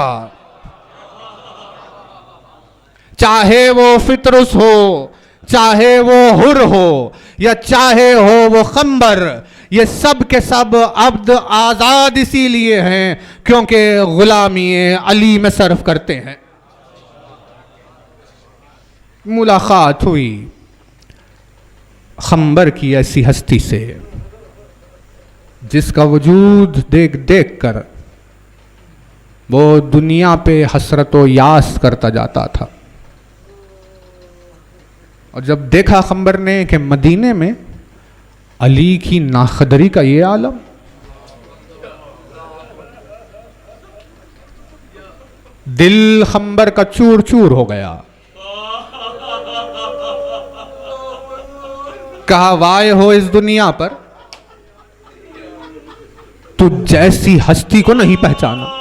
चाहे वो फितरुस हो, चाहे वो हुर हो या चाहे हो वो खंबर, ये सब के सब अब्द आजाद इसीलिए हैं क्योंकि गुलामी अली में सर्फ करते हैं। मुलाकात हुई खंबर की ऐसी हस्ती से जिसका वजूद देख देख कर वो दुनिया पे हसरतो यास करता जाता था। और जब देखा खंबर ने कि मदीने में अली की नाखदरी का ये आलम, दिल खंबर का चूर चूर हो गया। कहा वाय हो इस दुनिया पर तू जैसी हस्ती को नहीं पहचाना।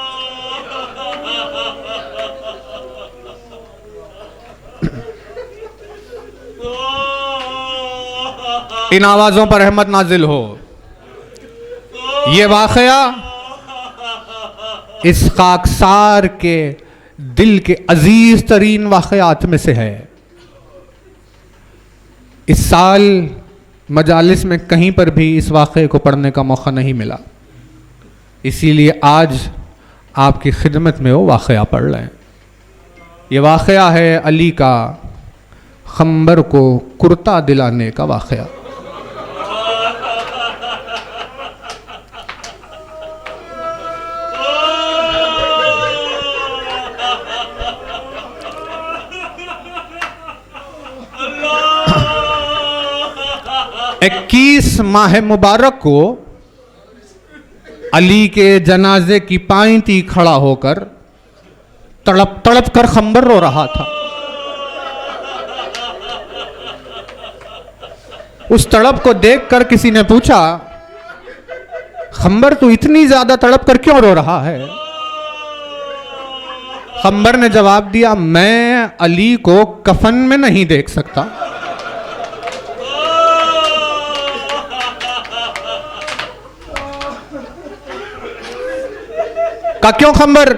इन आवाज़ों पर रहमत नाजिल हो। ये वाक़या इस खाकसार के दिल के अजीज़ तरीन वाक़यात में से है। इस साल मजालिस में कहीं पर भी इस वाक़े को पढ़ने का मौका नहीं मिला, इसीलिए आज आपकी खिदमत में वो वाक़या पढ़ रहे हैं। ये वाक़या है अली का खंबर को कुर्ता दिलाने का वाक़या। इक्कीस माह मुबारक को अली के जनाजे की पांति खड़ा होकर तड़प तड़प कर खंबर रो रहा था। उस तड़प को देखकर किसी ने पूछा, खंबर तो इतनी ज्यादा तड़प कर क्यों रो रहा है? खंबर ने जवाब दिया, मैं अली को कफन में नहीं देख सकता। का क्यों खंबर?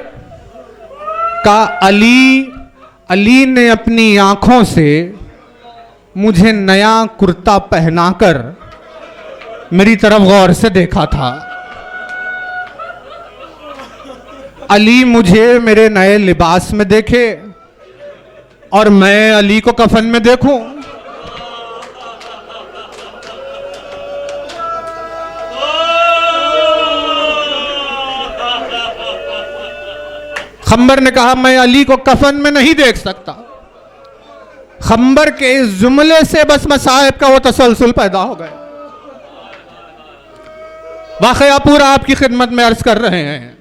का अली ने अपनी आंखों से मुझे नया कुर्ता पहनाकर मेरी तरफ गौर से देखा था। अली मुझे मेरे नए लिबास में देखे और मैं अली को कफन में देखूं। खंबर ने कहा, मैं अली को कफन में नहीं देख सकता। खंबर के इस जुमले से बस मसाइब का वो तसलसल पैदा हो गया। वाकया पूरा आपकी खिदमत में अर्ज कर रहे हैं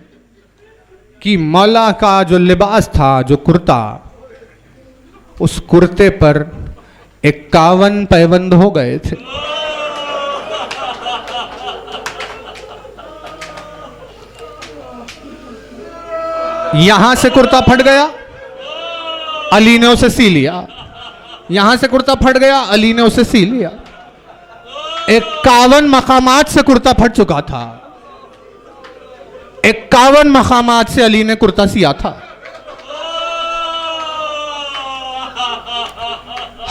कि मौला का जो लिबास था, जो कुर्ता, उस कुर्ते पर 51 पैबंद हो गए थे। यहां से कुर्ता फट गया, अली ने उसे सी लिया। यहां से कुर्ता फट गया, अली ने उसे सी लिया। 51 मकामात से कुर्ता फट चुका था। 51 मकामात से अली ने कुर्ता सिया था।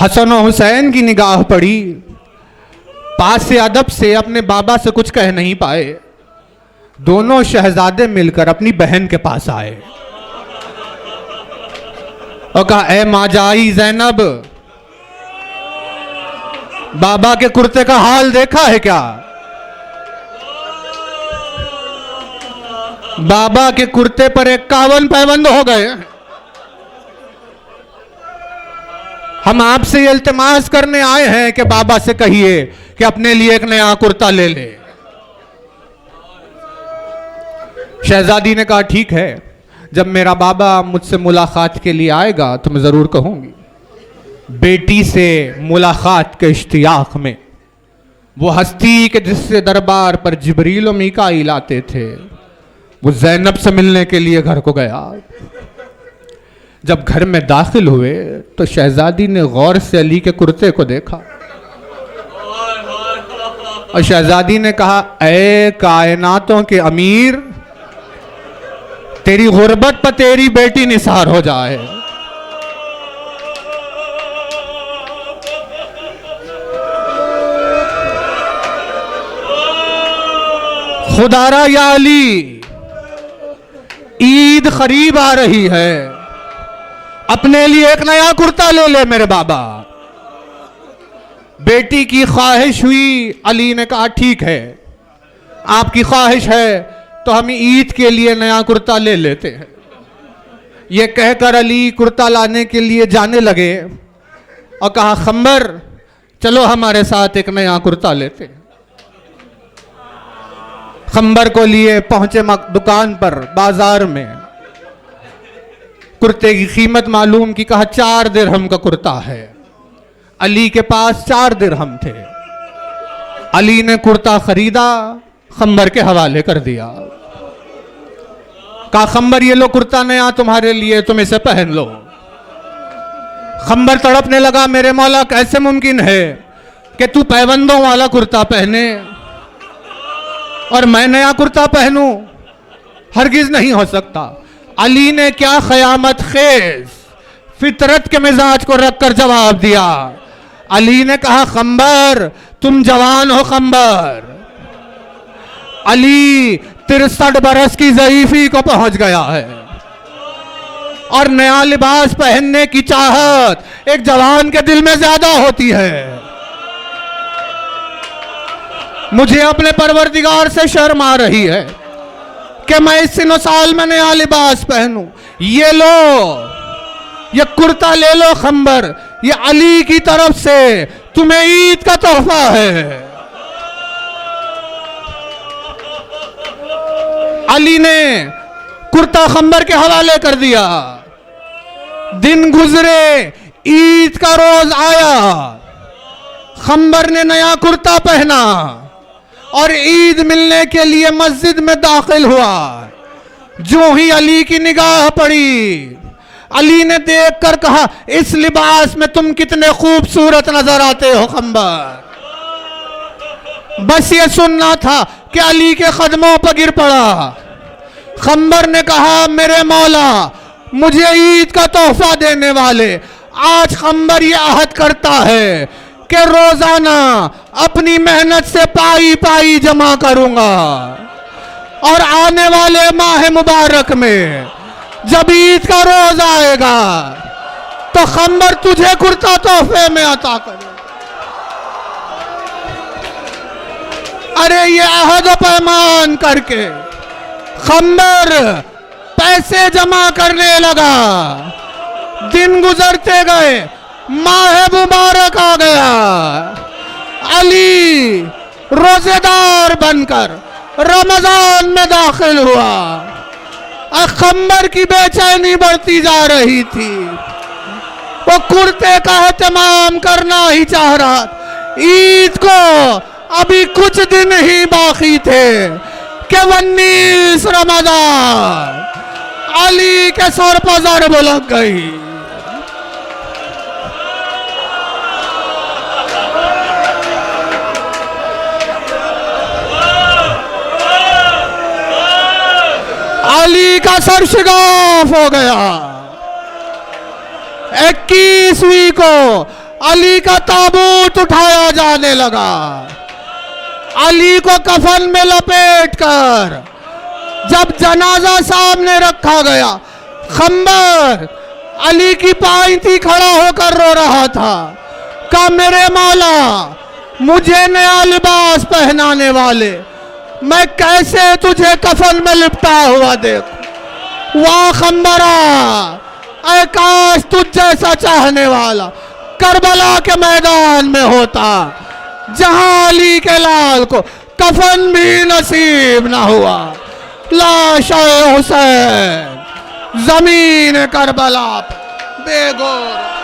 हसन और हुसैन की निगाह पड़ी, पास से अदब से अपने बाबा से कुछ कह नहीं पाए। दोनों शहजादे मिलकर अपनी बहन के पास आए और कहा, ए माजाई ज़ैनब, बाबा के कुर्ते का हाल देखा है क्या? बाबा के कुर्ते पर 51 पैबंद हो गए। हम आपसे ये इल्तिमास करने आए हैं कि बाबा से कहिए कि अपने लिए एक नया कुर्ता ले ले। शहजादी ने कहा, ठीक है, जब मेरा बाबा मुझसे मुलाकात के लिए आएगा तो मैं ज़रूर कहूँगी। बेटी से मुलाकात के इश्तियाक में वो हस्ती के जिससे दरबार पर जिब्रील और मीकाईल आते थे, वो ज़ैनब से मिलने के लिए घर को गया। जब घर में दाखिल हुए तो शहजादी ने गौर से अली के कुर्ते को देखा और शहजादी ने कहा, ए कायनातों के अमीर, तेरी गुर्बत पर तेरी बेटी निसार हो जाए। खुदारा या अली, ईद करीब आ रही है, अपने लिए एक नया कुर्ता ले ले मेरे बाबा। बेटी की ख्वाहिश हुई। अली ने कहा, ठीक है, आपकी ख्वाहिश है तो हम ईद के लिए नया कुर्ता ले लेते हैं। यह कहकर अली कुर्ता लाने के लिए जाने लगे और कहा, खंबर, चलो हमारे साथ एक नया कुर्ता लेते हैं। खंबर को लिए पहुंचे दुकान पर, बाजार में। कुर्ते की कीमत मालूम की, कहा 4 दिरहम का कुर्ता है। अली के पास 4 दिरहम थे। अली ने कुर्ता खरीदा, खंबर के हवाले कर दिया। कहा, खंबर, ये लो कुर्ता नया तुम्हारे लिए, तुम इसे पहन लो। खंबर तड़पने लगा, मेरे मौला कैसे मुमकिन है कि तू पैबंदों वाला कुर्ता पहने और मैं नया कुर्ता पहनूं, हरगिज नहीं हो सकता। अली ने क्या क़यामत खेज फितरत के मिजाज को रखकर जवाब दिया। अली ने कहा, खंबर तुम जवान हो खंबर। अली 63 बरस की ज़ईफ़ी को पहुंच गया है और नया लिबास पहनने की चाहत एक जवान के दिल में ज्यादा होती है। मुझे अपने परवरदिगार से शर्म आ रही है कि मैं इस सिनो साल में नया लिबास पहनूं। ये लो, ये कुर्ता ले लो खंबर, ये अली की तरफ से तुम्हें ईद का तोहफा है। अली ने कुर्ता खंबर के हवाले कर दिया। दिन गुजरे, ईद का रोज आया, खंबर ने नया कुर्ता पहना और ईद मिलने के लिए मस्जिद में दाखिल हुआ। जो ही अली की निगाह पड़ी, अली ने देखकर कहा, इस लिबास में तुम कितने खूबसूरत नजर आते हो खंबर। बस ये सुनना था कि अली के कदमों पर गिर पड़ा। खंबर ने कहा, मेरे मौला, मुझे ईद का तोहफा देने वाले, आज खंबर ये अहद करता है कि रोजाना अपनी मेहनत से पाई पाई जमा करूंगा और आने वाले माह मुबारक में जब ईद का रोज आएगा तो खंबर तुझे कुर्ता तोहफे में अता करेगा। अरे ये अहद पैमान करके खंबर पैसे जमा करने लगा। दिन गुजरते गए, माह मुबारक आ गया। अली रोजेदार बनकर रमजान में दाखिल हुआ। खंबर की बेचैनी बढ़ती जा रही थी। वो कुर्ते का एहतमाम करना ही चाह रहा। ईद को अभी कुछ दिन ही बाकी थे कि 19 रमजान अली के सर पर ज़रब लग गई। अली का सर शिगाफ हो गया। 21वीं को अली का ताबूत उठाया जाने लगा। अली को कफन में लपेटकर जब जनाजा सामने रखा गया, खंबर अली की पायथी खड़ा होकर रो रहा था। कहा, मेरे मौला, मुझे नया लिबास पहनाने वाले, मैं कैसे तुझे कफन में लिपटा हुआ देखूं। वाह खंबरा, ऐ काश तुझ जैसा चाहने वाला करबला के मैदान में होता, जहां अली के लाल को कफन भी नसीब न हुआ। लाश हुसैन जमीन करबला बेगोर